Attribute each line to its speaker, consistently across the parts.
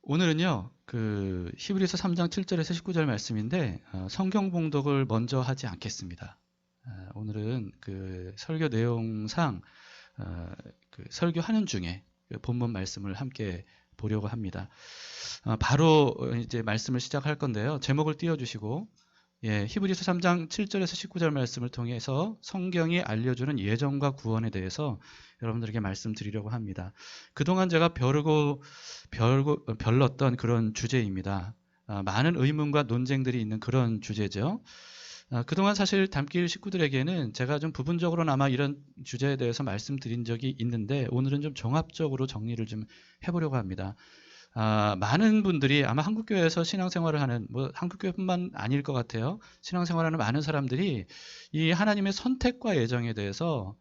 Speaker 1: 오늘은요, 히브리서 3장 7절에서 19절 말씀인데, 성경 봉독을 먼저 하지 않겠습니다. 오늘은 설교 내용상, 설교하는 중에 본문 말씀을 함께 보려고 합니다. 바로 이제 말씀을 시작할 건데요. 제목을 띄워주시고, 히브리서 3장 7절에서 19절 말씀을 통해서 성경이 알려주는 예정과 구원에 대해서 여러분들에게 말씀드리려고 합니다. 그동안 제가 별렀던 그런 주제입니다. 많은 의문과 논쟁들이 있는 그런 주제죠. 그동안 사실 담길 식구들에게는 제가 좀 부분적으로나마 이런 주제에 대해서 말씀드린 적이 있는데 오늘은 좀 종합적으로 정리를 좀 해보려고 합니다. 많은 분들이 아마 한국교회에서 신앙생활을 하는, 한국교회뿐만 아닐 것 같아요. 신앙생활하는 많은 사람들이 이 하나님의 선택과 예정에 대해서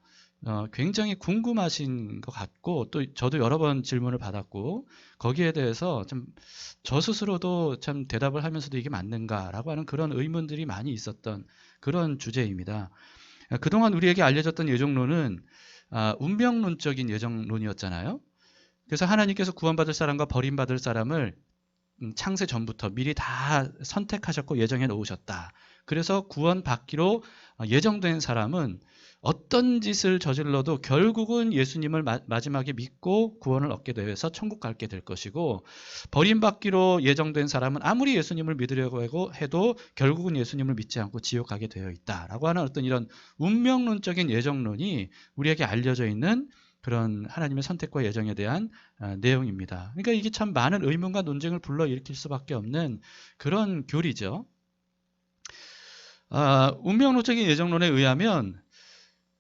Speaker 1: 굉장히 궁금하신 것 같고, 또 저도 여러 번 질문을 받았고, 거기에 대해서 좀 저 스스로도 참 대답을 하면서도 이게 맞는가라고 하는 그런 의문들이 많이 있었던 그런 주제입니다. 그동안 우리에게 알려졌던 예정론은 운명론적인 예정론이었잖아요. 그래서 하나님께서 구원받을 사람과 버림받을 사람을 창세 전부터 미리 다 선택하셨고 예정해 놓으셨다. 그래서 구원받기로 예정된 사람은 어떤 짓을 저질러도 결국은 예수님을 마지막에 믿고 구원을 얻게 되어서 천국 가게 될 것이고, 버림받기로 예정된 사람은 아무리 예수님을 믿으려고 해도 결국은 예수님을 믿지 않고 지옥 가게 되어 있다라고 하는 어떤 이런 운명론적인 예정론이 우리에게 알려져 있는 그런 하나님의 선택과 예정에 대한 내용입니다. 그러니까 이게 참 많은 의문과 논쟁을 불러일으킬 수밖에 없는 그런 교리죠. 운명론적인 예정론에 의하면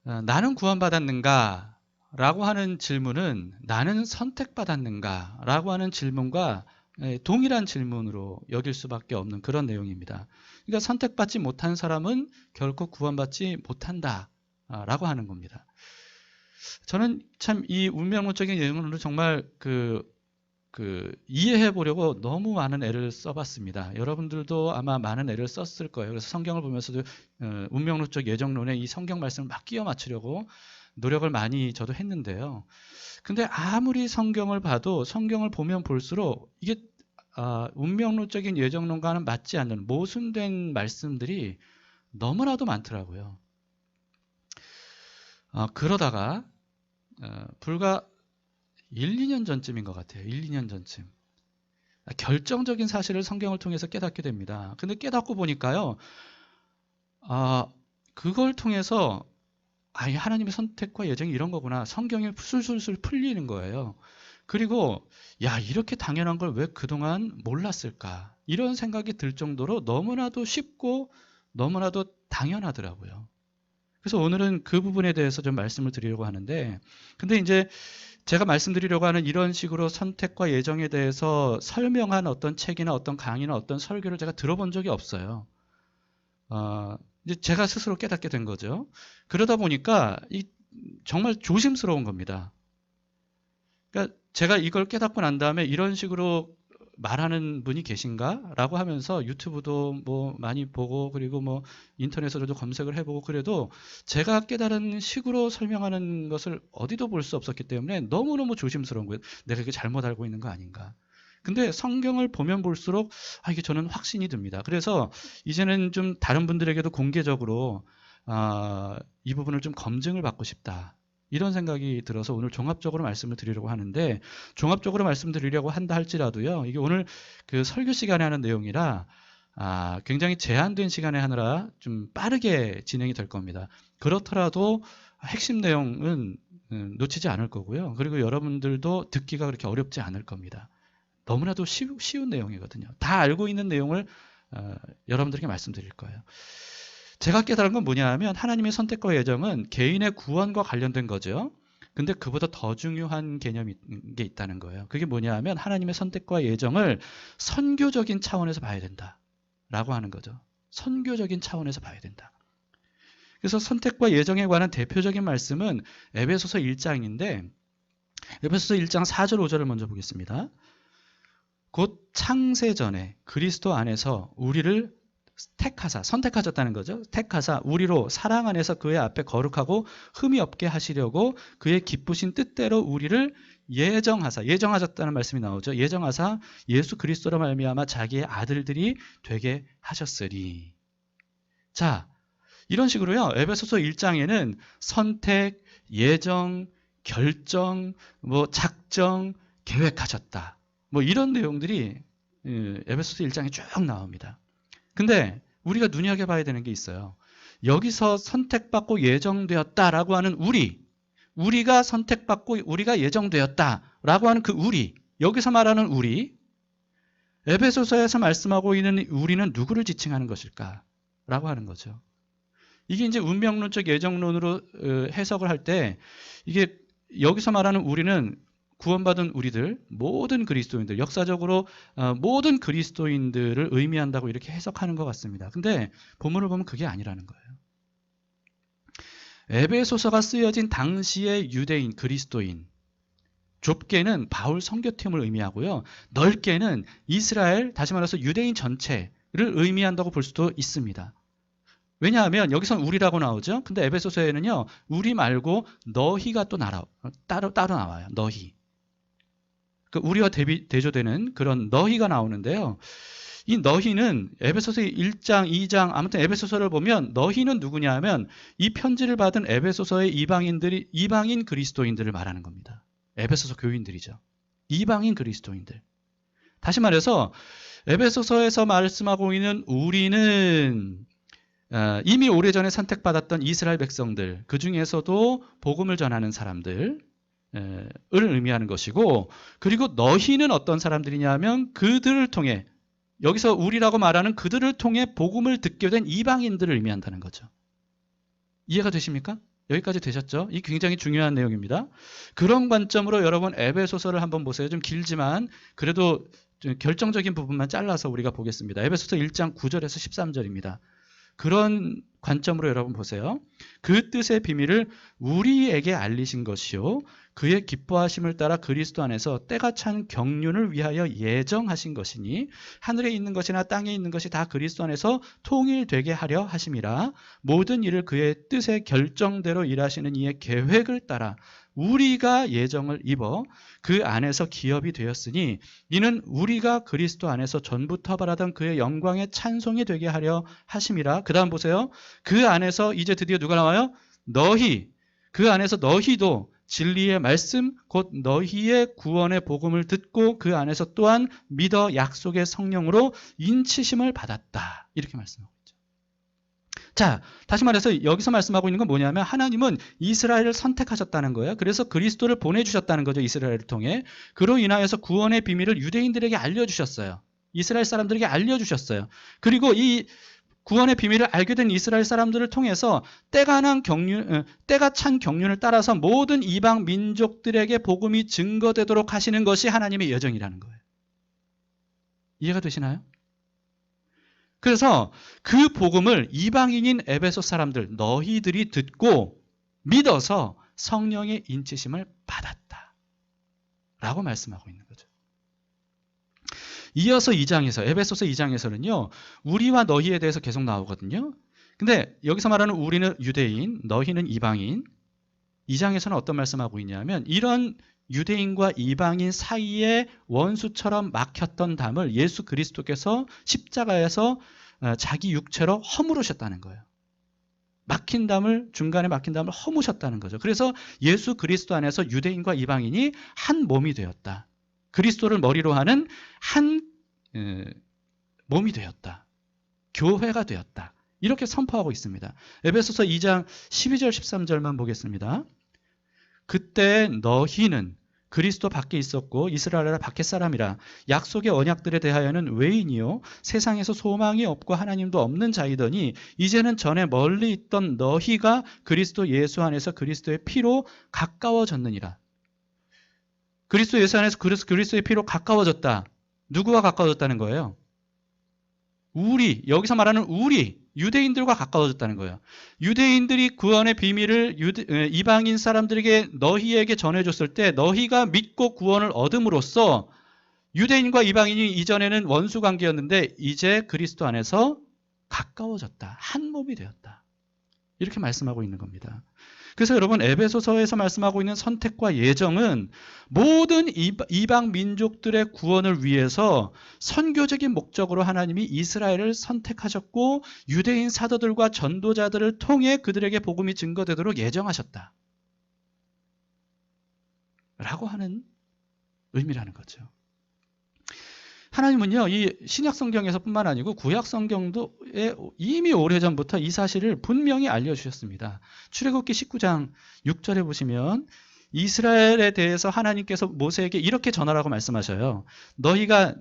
Speaker 1: 나는 구원받았는가? 라고 하는 질문은 나는 선택받았는가? 라고 하는 질문과 동일한 질문으로 여길 수밖에 없는 그런 내용입니다. 그러니까 선택받지 못한 사람은 결코 구원받지 못한다. 라고 하는 겁니다. 저는 참 이 운명론적인 예정론을 정말 이해해 보려고 너무 많은 애를 써봤습니다. 여러분들도 아마 많은 애를 썼을 거예요. 그래서 성경을 보면서도 운명론적 예정론에 이 성경 말씀을 막 끼워 맞추려고 노력을 많이 저도 했는데요. 근데 아무리 성경을 봐도 성경을 보면 볼수록 이게 운명론적인 예정론과는 맞지 않는 모순된 말씀들이 너무나도 많더라고요. 그러다가 불과 1, 2년 전쯤인 것 같아요. 1, 2년 전쯤. 결정적인 사실을 성경을 통해서 깨닫게 됩니다. 근데 깨닫고 보니까요, 그걸 통해서 하나님의 선택과 예정이 이런 거구나. 성경이 술술술 풀리는 거예요. 그리고 이렇게 당연한 걸 왜 그동안 몰랐을까? 이런 생각이 들 정도로 너무나도 쉽고 너무나도 당연하더라고요. 그래서 오늘은 그 부분에 대해서 좀 말씀을 드리려고 하는데, 근데 이제 제가 말씀드리려고 하는 이런 식으로 선택과 예정에 대해서 설명한 어떤 책이나 어떤 강의나 어떤 설교를 제가 들어본 적이 없어요. 이제 제가 스스로 깨닫게 된 거죠. 그러다 보니까 정말 조심스러운 겁니다. 그러니까 제가 이걸 깨닫고 난 다음에 이런 식으로 말하는 분이 계신가? 라고 하면서 유튜브도 많이 보고, 그리고 인터넷으로도 검색을 해보고, 그래도 제가 깨달은 식으로 설명하는 것을 어디도 볼 수 없었기 때문에 너무너무 조심스러운 거예요. 내가 이게 잘못 알고 있는 거 아닌가. 근데 성경을 보면 볼수록 이게 저는 확신이 듭니다. 그래서 이제는 좀 다른 분들에게도 공개적으로 이 부분을 좀 검증을 받고 싶다. 이런 생각이 들어서 오늘 종합적으로 말씀을 드리려고 하는데, 종합적으로 말씀드리려고 한다 할지라도요, 이게 오늘 설교 시간에 하는 내용이라 굉장히 제한된 시간에 하느라 좀 빠르게 진행이 될 겁니다. 그렇더라도 핵심 내용은 놓치지 않을 거고요. 그리고 여러분들도 듣기가 그렇게 어렵지 않을 겁니다. 너무나도 쉬운 내용이거든요. 다 알고 있는 내용을 여러분들에게 말씀드릴 거예요. 제가 깨달은 건 뭐냐 하면 하나님의 선택과 예정은 개인의 구원과 관련된 거죠. 근데 그보다 더 중요한 개념이 게 있다는 거예요. 그게 뭐냐 하면 하나님의 선택과 예정을 선교적인 차원에서 봐야 된다라고 하는 거죠. 선교적인 차원에서 봐야 된다. 그래서 선택과 예정에 관한 대표적인 말씀은 에베소서 1장인데, 에베소서 1장 4절 5절을 먼저 보겠습니다. 곧 창세 전에 그리스도 안에서 우리를 택하사, 선택하셨다는 거죠. 택하사 우리로 사랑 안에서 그의 앞에 거룩하고 흠이 없게 하시려고 그의 기쁘신 뜻대로 우리를 예정하사, 예정하셨다는 말씀이 나오죠. 예정하사 예수 그리스도로 말미암아 자기의 아들들이 되게 하셨으리. 자, 이런 식으로요. 에베소서 1장에는 선택, 예정, 결정, 작정, 계획하셨다. 이런 내용들이 에베소서 1장에 쭉 나옵니다. 근데 우리가 눈여겨봐야 되는 게 있어요. 여기서 선택받고 예정되었다라고 하는 우리가 선택받고 우리가 예정되었다라고 하는 그 우리, 여기서 말하는 우리, 에베소서에서 말씀하고 있는 우리는 누구를 지칭하는 것일까라고 하는 거죠. 이게 이제 운명론적 예정론으로 해석을 할 때 이게 여기서 말하는 우리는 구원받은 우리들, 모든 그리스도인들, 역사적으로 모든 그리스도인들을 의미한다고 이렇게 해석하는 것 같습니다. 근데 본문을 보면 그게 아니라는 거예요. 에베소서가 쓰여진 당시의 유대인, 그리스도인, 좁게는 바울 선교팀을 의미하고요. 넓게는 이스라엘, 다시 말해서 유대인 전체를 의미한다고 볼 수도 있습니다. 왜냐하면 여기서는 우리라고 나오죠. 근데 에베소서에는요, 우리 말고 너희가 또 따로 나와요. 너희. 우리와 대조되는 그런 너희가 나오는데요. 이 너희는 에베소서 1장, 2장, 아무튼 에베소서를 보면 너희는 누구냐 하면 이 편지를 받은 에베소서의 이방인 그리스도인들을 말하는 겁니다. 에베소서 교인들이죠. 이방인 그리스도인들. 다시 말해서 에베소서에서 말씀하고 있는 우리는 이미 오래전에 선택받았던 이스라엘 백성들, 그 중에서도 복음을 전하는 사람들, 을 의미하는 것이고, 그리고 너희는 어떤 사람들이냐 하면 그들을 통해, 여기서 우리라고 말하는 그들을 통해 복음을 듣게 된 이방인들을 의미한다는 거죠. 이해가 되십니까? 여기까지 되셨죠? 이 굉장히 중요한 내용입니다. 그런 관점으로 여러분 에베소서를 한번 보세요. 좀 길지만 그래도 좀 결정적인 부분만 잘라서 우리가 보겠습니다. 에베소서 1장 9절에서 13절입니다. 그런 관점으로 여러분 보세요. 그 뜻의 비밀을 우리에게 알리신 것이요 그의 기뻐하심을 따라 그리스도 안에서 때가 찬 경륜을 위하여 예정하신 것이니 하늘에 있는 것이나 땅에 있는 것이 다 그리스도 안에서 통일되게 하려 하심이라. 모든 일을 그의 뜻의 결정대로 일하시는 이의 계획을 따라 우리가 예정을 입어 그 안에서 기업이 되었으니 이는 우리가 그리스도 안에서 전부터 바라던 그의 영광의 찬송이 되게 하려 하심이라. 그 다음 보세요. 그 안에서 이제 드디어 누가 나와요? 너희. 그 안에서 너희도 진리의 말씀 곧 너희의 구원의 복음을 듣고 그 안에서 또한 믿어 약속의 성령으로 인치심을 받았다. 이렇게 말씀하고 있죠. 자, 다시 말해서 여기서 말씀하고 있는 건 뭐냐면 하나님은 이스라엘을 선택하셨다는 거예요. 그래서 그리스도를 보내주셨다는 거죠. 이스라엘을 통해. 그로 인하여서 구원의 비밀을 유대인들에게 알려주셨어요. 이스라엘 사람들에게 알려주셨어요. 그리고 이 구원의 비밀을 알게 된 이스라엘 사람들을 통해서 때가 찬 경륜을 따라서 모든 이방 민족들에게 복음이 증거되도록 하시는 것이 하나님의 예정이라는 거예요. 이해가 되시나요? 그래서 그 복음을 이방인인 에베소 사람들, 너희들이 듣고 믿어서 성령의 인치심을 받았다. 라고 말씀하고 있는 거죠. 이어서 2장에서, 에베소서 2장에서는요, 우리와 너희에 대해서 계속 나오거든요. 근데 여기서 말하는 우리는 유대인, 너희는 이방인. 2장에서는 어떤 말씀하고 있냐면, 이런 유대인과 이방인 사이에 원수처럼 막혔던 담을 예수 그리스도께서 십자가에서 자기 육체로 허물으셨다는 거예요. 중간에 막힌 담을 허무셨다는 거죠. 그래서 예수 그리스도 안에서 유대인과 이방인이 한 몸이 되었다. 그리스도를 머리로 하는 한 몸이 되었다. 교회가 되었다. 이렇게 선포하고 있습니다. 에베소서 2장 12절 13절만 보겠습니다. 그때 너희는 그리스도 밖에 있었고 이스라엘 밖에 사람이라 약속의 언약들에 대하여는 외인이요 세상에서 소망이 없고 하나님도 없는 자이더니 이제는 전에 멀리 있던 너희가 그리스도 예수 안에서 그리스도의 피로 가까워졌느니라. 그리스도 예수 안에서 그리스도의 피로 가까워졌다. 누구와 가까워졌다는 거예요? 여기서 말하는 유대인들과 가까워졌다는 거예요. 유대인들이 구원의 비밀을 이방인 사람들에게 너희에게 전해줬을 때 너희가 믿고 구원을 얻음으로써 유대인과 이방인이 이전에는 원수 관계였는데 이제 그리스도 안에서 가까워졌다. 한 몸이 되었다. 이렇게 말씀하고 있는 겁니다. 그래서 여러분 에베소서에서 말씀하고 있는 선택과 예정은 모든 이방 민족들의 구원을 위해서 선교적인 목적으로 하나님이 이스라엘을 선택하셨고 유대인 사도들과 전도자들을 통해 그들에게 복음이 증거되도록 예정하셨다. 라고 하는 의미라는 거죠. 하나님은요, 이 신약 성경에서뿐만 아니고 구약 성경도 이미 오래전부터 이 사실을 분명히 알려주셨습니다. 출애굽기 19장 6절에 보시면 이스라엘에 대해서 하나님께서 모세에게 이렇게 전하라고 말씀하셔요. 너희가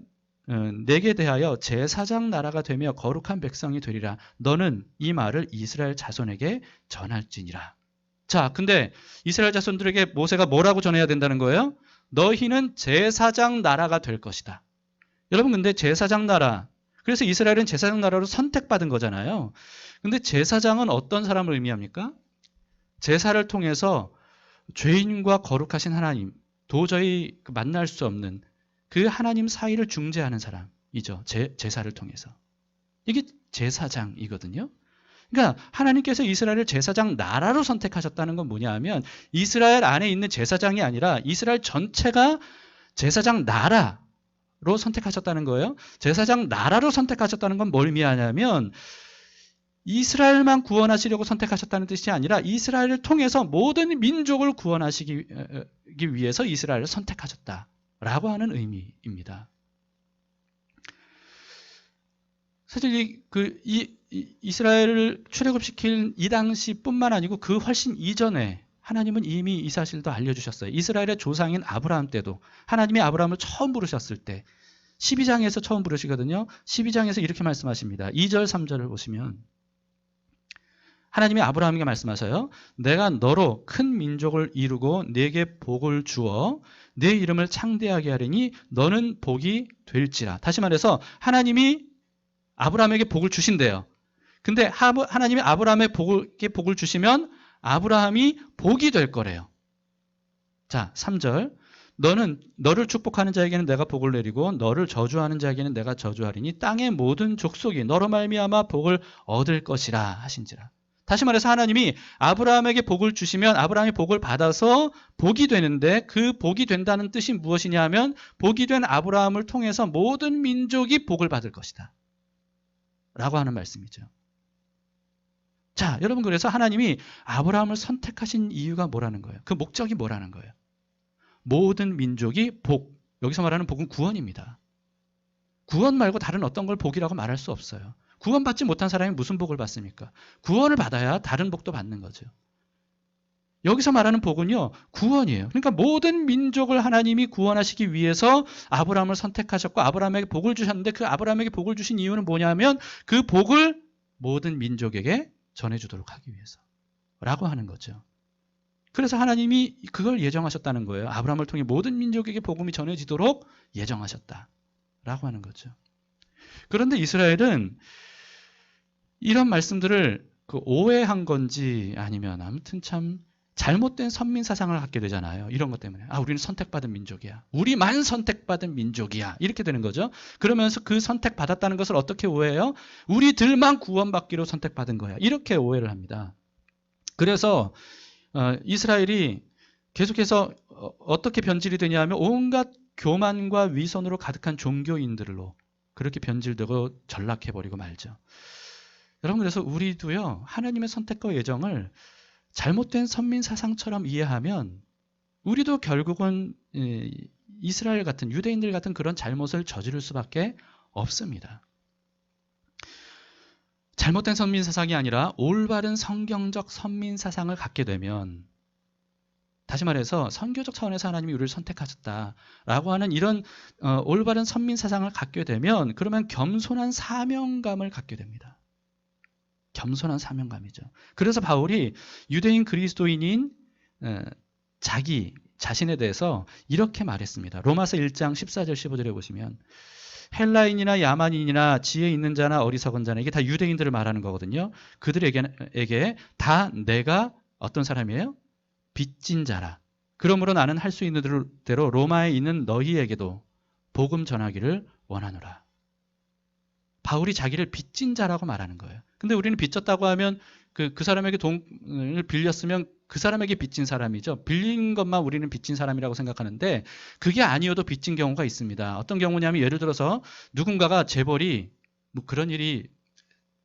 Speaker 1: 내게 대하여 제사장 나라가 되며 거룩한 백성이 되리라. 너는 이 말을 이스라엘 자손에게 전할지니라. 자, 근데 이스라엘 자손들에게 모세가 뭐라고 전해야 된다는 거예요? 너희는 제사장 나라가 될 것이다. 여러분 근데 제사장 나라, 그래서 이스라엘은 제사장 나라로 선택받은 거잖아요. 근데 제사장은 어떤 사람을 의미합니까? 제사를 통해서 죄인과 거룩하신 하나님, 도저히 만날 수 없는 그 하나님 사이를 중재하는 사람이죠. 제사를 통해서. 이게 제사장이거든요. 그러니까 하나님께서 이스라엘을 제사장 나라로 선택하셨다는 건 뭐냐 하면 이스라엘 안에 있는 제사장이 아니라 이스라엘 전체가 제사장 나라 로 선택하셨다는 거예요. 제사장 나라로 선택하셨다는 건 뭘 의미하냐면 이스라엘만 구원하시려고 선택하셨다는 뜻이 아니라 이스라엘을 통해서 모든 민족을 구원하시기 위해서 이스라엘을 선택하셨다라고 하는 의미입니다. 사실 이스라엘을 출애굽시킨 이 당시뿐만 아니고 그 훨씬 이전에 하나님은 이미 이 사실도 알려주셨어요. 이스라엘의 조상인 아브라함 때도 하나님이 아브라함을 처음 부르셨을 때 12장에서 처음 부르시거든요. 12장에서 이렇게 말씀하십니다. 2절 3절을 보시면 하나님이 아브라함에게 말씀하셔요. 내가 너로 큰 민족을 이루고 네게 복을 주어 네 이름을 창대하게 하리니 너는 복이 될지라. 다시 말해서 하나님이 아브라함에게 복을 주신대요. 근데 하나님이 아브라함에게 복을 주시면 아브라함이 복이 될 거래요. 자, 3절. 너를 축복하는 자에게는 내가 복을 내리고 너를 저주하는 자에게는 내가 저주하리니 땅의 모든 족속이 너로 말미암아 복을 얻을 것이라 하신지라. 다시 말해서 하나님이 아브라함에게 복을 주시면 아브라함이 복을 받아서 복이 되는데 그 복이 된다는 뜻이 무엇이냐 하면 복이 된 아브라함을 통해서 모든 민족이 복을 받을 것이다. 라고 하는 말씀이죠. 자, 여러분 그래서 하나님이 아브라함을 선택하신 이유가 뭐라는 거예요? 그 목적이 뭐라는 거예요? 모든 민족이 복, 여기서 말하는 복은 구원입니다. 구원 말고 다른 어떤 걸 복이라고 말할 수 없어요. 구원받지 못한 사람이 무슨 복을 받습니까? 구원을 받아야 다른 복도 받는 거죠. 여기서 말하는 복은요, 구원이에요. 그러니까 모든 민족을 하나님이 구원하시기 위해서 아브라함을 선택하셨고 아브라함에게 복을 주셨는데 그 아브라함에게 복을 주신 이유는 뭐냐면 그 복을 모든 민족에게 전해주도록 하기 위해서 라고 하는 거죠. 그래서 하나님이 그걸 예정하셨다는 거예요. 아브라함을 통해 모든 민족에게 복음이 전해지도록 예정하셨다라고 하는 거죠. 그런데 이스라엘은 이런 말씀들을 오해한 건지 아니면 아무튼 참 잘못된 선민 사상을 갖게 되잖아요. 이런 것 때문에. 우리는 선택받은 민족이야. 우리만 선택받은 민족이야. 이렇게 되는 거죠. 그러면서 그 선택받았다는 것을 어떻게 오해해요? 우리들만 구원받기로 선택받은 거야. 이렇게 오해를 합니다. 그래서 이스라엘이 계속해서 어떻게 변질이 되냐면 온갖 교만과 위선으로 가득한 종교인들로 그렇게 변질되고 전락해버리고 말죠. 여러분 그래서 우리도요. 하나님의 선택과 예정을 잘못된 선민 사상처럼 이해하면 우리도 결국은 이스라엘 같은 유대인들 같은 그런 잘못을 저지를 수밖에 없습니다. 잘못된 선민 사상이 아니라 올바른 성경적 선민 사상을 갖게 되면 다시 말해서 선교적 차원에서 하나님이 우리를 선택하셨다라고 하는 이런 올바른 선민 사상을 갖게 되면 그러면 겸손한 사명감을 갖게 됩니다. 겸손한 사명감이죠. 그래서 바울이 유대인 그리스도인인 자신에 대해서 이렇게 말했습니다. 로마서 1장 14절 15절에 보시면 헬라인이나 야만인이나 지혜 있는 자나 어리석은 자나 이게 다 유대인들을 말하는 거거든요. 그들에게 다 내가 어떤 사람이에요? 빚진 자라. 그러므로 나는 할 수 있는 대로 로마에 있는 너희에게도 복음 전하기를 원하노라. 바울이 자기를 빚진 자라고 말하는 거예요. 근데 우리는 빚졌다고 하면 그 사람에게 돈을 빌렸으면 그 사람에게 빚진 사람이죠. 빌린 것만 우리는 빚진 사람이라고 생각하는데 그게 아니어도 빚진 경우가 있습니다. 어떤 경우냐면 예를 들어서 누군가가 재벌이 뭐 그런 일이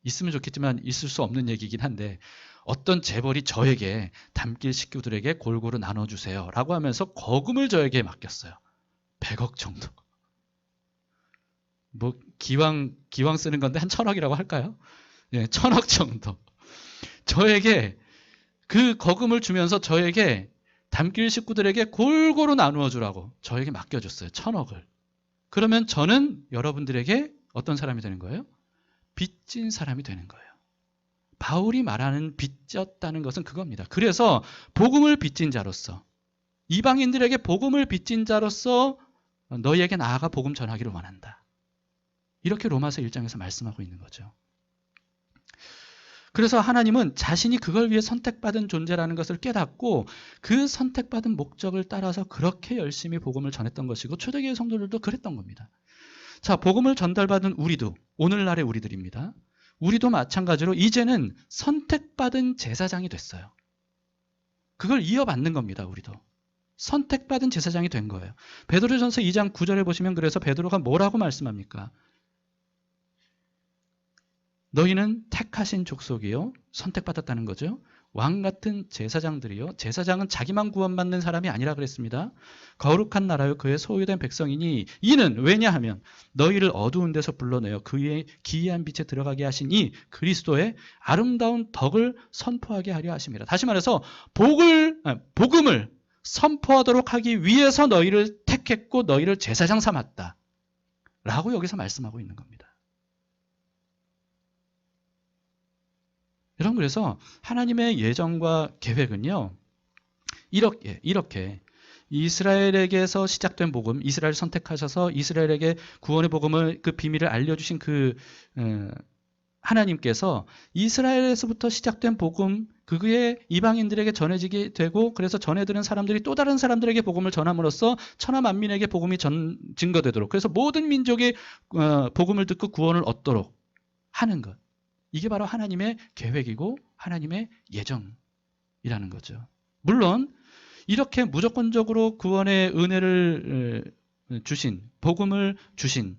Speaker 1: 있으면 좋겠지만 있을 수 없는 얘기긴 한데 어떤 재벌이 저에게 담길 식구들에게 골고루 나눠주세요 라고 하면서 거금을 저에게 맡겼어요. 100억 정도. 뭐 기왕 쓰는 건데 한 1000억이라고 할까요? 예, 1000억 정도. 저에게 그 거금을 주면서 저에게 담길 식구들에게 골고루 나누어 주라고 저에게 맡겨줬어요. 1000억을. 그러면 저는 여러분들에게 어떤 사람이 되는 거예요? 빚진 사람이 되는 거예요. 바울이 말하는 빚졌다는 것은 그겁니다. 그래서 복음을 빚진 자로서 이방인들에게 복음을 빚진 자로서 너희에게 나아가 복음 전하기를 원한다. 이렇게 로마서 1장에서 말씀하고 있는 거죠. 그래서 하나님은 자신이 그걸 위해 선택받은 존재라는 것을 깨닫고 그 선택받은 목적을 따라서 그렇게 열심히 복음을 전했던 것이고 초대교회 성도들도 그랬던 겁니다. 자, 복음을 전달받은 우리도 오늘날의 우리들입니다. 우리도 마찬가지로 이제는 선택받은 제사장이 됐어요. 그걸 이어받는 겁니다. 우리도. 선택받은 제사장이 된 거예요. 베드로전서 2장 9절에 보시면 그래서 베드로가 뭐라고 말씀합니까? 너희는 택하신 족속이요. 선택받았다는 거죠. 왕 같은 제사장들이요. 제사장은 자기만 구원받는 사람이 아니라 그랬습니다. 거룩한 나라요 그의 소유된 백성이니 이는 왜냐하면 너희를 어두운 데서 불러내어 그의 기이한 빛에 들어가게 하신 이 그리스도의 아름다운 덕을 선포하게 하려 하심이라. 다시 말해서 복음을 선포하도록 하기 위해서 너희를 택했고 너희를 제사장 삼았다. 라고 여기서 말씀하고 있는 겁니다. 여러분 그래서 하나님의 예정과 계획은요. 이렇게 이스라엘에게서 시작된 복음, 이스라엘을 선택하셔서 이스라엘에게 구원의 복음을 그 비밀을 알려주신 하나님께서 이스라엘에서부터 시작된 복음, 그게 이방인들에게 전해지게 되고 그래서 전해들은 사람들이 또 다른 사람들에게 복음을 전함으로써 천하 만민에게 복음이 증거되도록 그래서 모든 민족이 복음을 듣고 구원을 얻도록 하는 것. 이게 바로 하나님의 계획이고 하나님의 예정이라는 거죠. 물론 이렇게 무조건적으로 구원의 은혜를 주신, 복음을 주신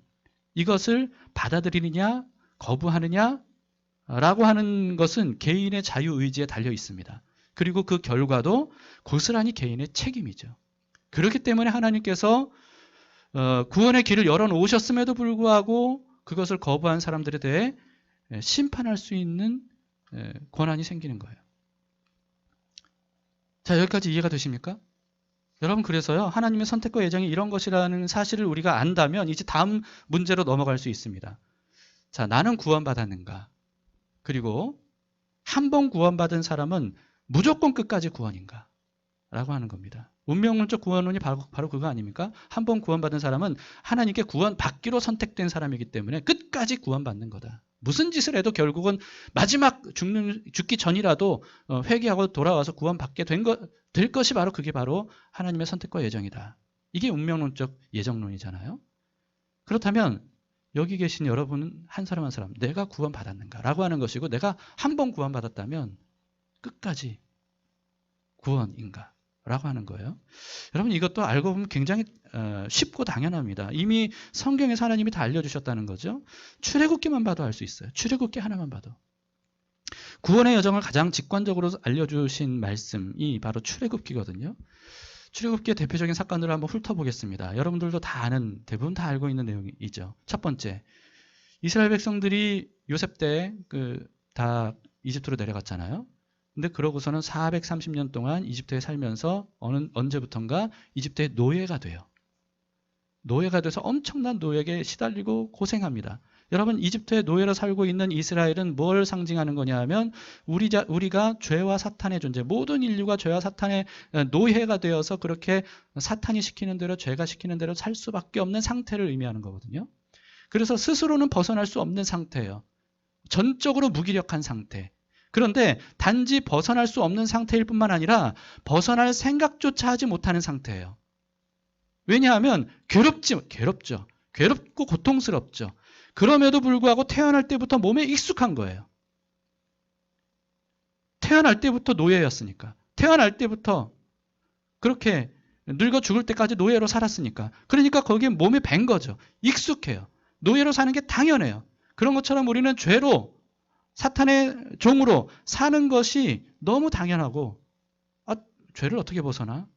Speaker 1: 이것을 받아들이느냐 거부하느냐라고 하는 것은 개인의 자유의지에 달려 있습니다. 그리고 그 결과도 고스란히 개인의 책임이죠. 그렇기 때문에 하나님께서 구원의 길을 열어놓으셨음에도 불구하고 그것을 거부한 사람들에 대해 심판할 수 있는 권한이 생기는 거예요. 자, 여기까지 이해가 되십니까? 여러분 그래서요. 하나님의 선택과 예정이 이런 것이라는 사실을 우리가 안다면 이제 다음 문제로 넘어갈 수 있습니다. 자, 나는 구원받았는가? 그리고 한 번 구원받은 사람은 무조건 끝까지 구원인가? 라고 하는 겁니다. 운명론적 구원론이 바로 그거 아닙니까? 한 번 구원받은 사람은 하나님께 구원받기로 선택된 사람이기 때문에 끝까지 구원받는 거다. 무슨 짓을 해도 결국은 마지막 죽기 전이라도 회개하고 돌아와서 구원받게 될 것이 바로 그게 바로 하나님의 선택과 예정이다. 이게 운명론적 예정론이잖아요. 그렇다면 여기 계신 여러분은 한 사람 한 사람 내가 구원받았는가? 라고 하는 것이고 내가 한 번 구원받았다면 끝까지 구원인가? 라고 하는 거예요. 여러분 이것도 알고 보면 굉장히 쉽고 당연합니다. 이미 성경에서 하나님이 다 알려주셨다는 거죠. 출애굽기만 봐도 알 수 있어요. 출애굽기 하나만 봐도. 구원의 여정을 가장 직관적으로 알려주신 말씀이 바로 출애굽기거든요. 출애굽기의 대표적인 사건들을 한번 훑어보겠습니다. 여러분들도 다 아는, 대부분 다 알고 있는 내용이죠. 첫 번째, 이스라엘 백성들이 요셉 때 다 이집트로 내려갔잖아요. 근데 그러고서는 430년 동안 이집트에 살면서 언제부턴가 이집트의 노예가 돼요. 노예가 돼서 엄청난 노예에게 시달리고 고생합니다. 여러분 이집트의 노예로 살고 있는 이스라엘은 뭘 상징하는 거냐 하면 우리가 죄와 사탄의 존재, 모든 인류가 죄와 사탄의 노예가 되어서 그렇게 사탄이 시키는 대로 죄가 시키는 대로 살 수밖에 없는 상태를 의미하는 거거든요. 그래서 스스로는 벗어날 수 없는 상태예요. 전적으로 무기력한 상태. 그런데 단지 벗어날 수 없는 상태일 뿐만 아니라 벗어날 생각조차 하지 못하는 상태예요. 왜냐하면 괴롭죠. 괴롭고 고통스럽죠. 그럼에도 불구하고 태어날 때부터 몸에 익숙한 거예요. 태어날 때부터 노예였으니까. 태어날 때부터 그렇게 늙어 죽을 때까지 노예로 살았으니까. 그러니까 거기에 몸에 밴 거죠. 익숙해요. 노예로 사는 게 당연해요. 그런 것처럼 우리는 죄로, 사탄의 종으로 사는 것이 너무 당연하고, 죄를 어떻게 벗어나?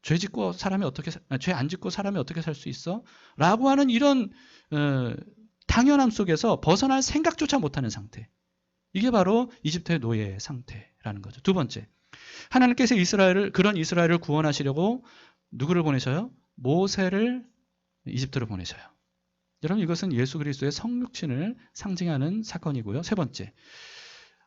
Speaker 1: 죄 안 짓고 사람이 어떻게 살 수 있어? 라고 하는 이런 당연함 속에서 벗어날 생각조차 못하는 상태. 이게 바로 이집트의 노예의 상태라는 거죠. 두 번째, 하나님께서 그런 이스라엘을 구원하시려고 누구를 보내셔요? 모세를 이집트로 보내셔요. 여러분, 이것은 예수 그리스도의 성육신을 상징하는 사건이고요. 세 번째,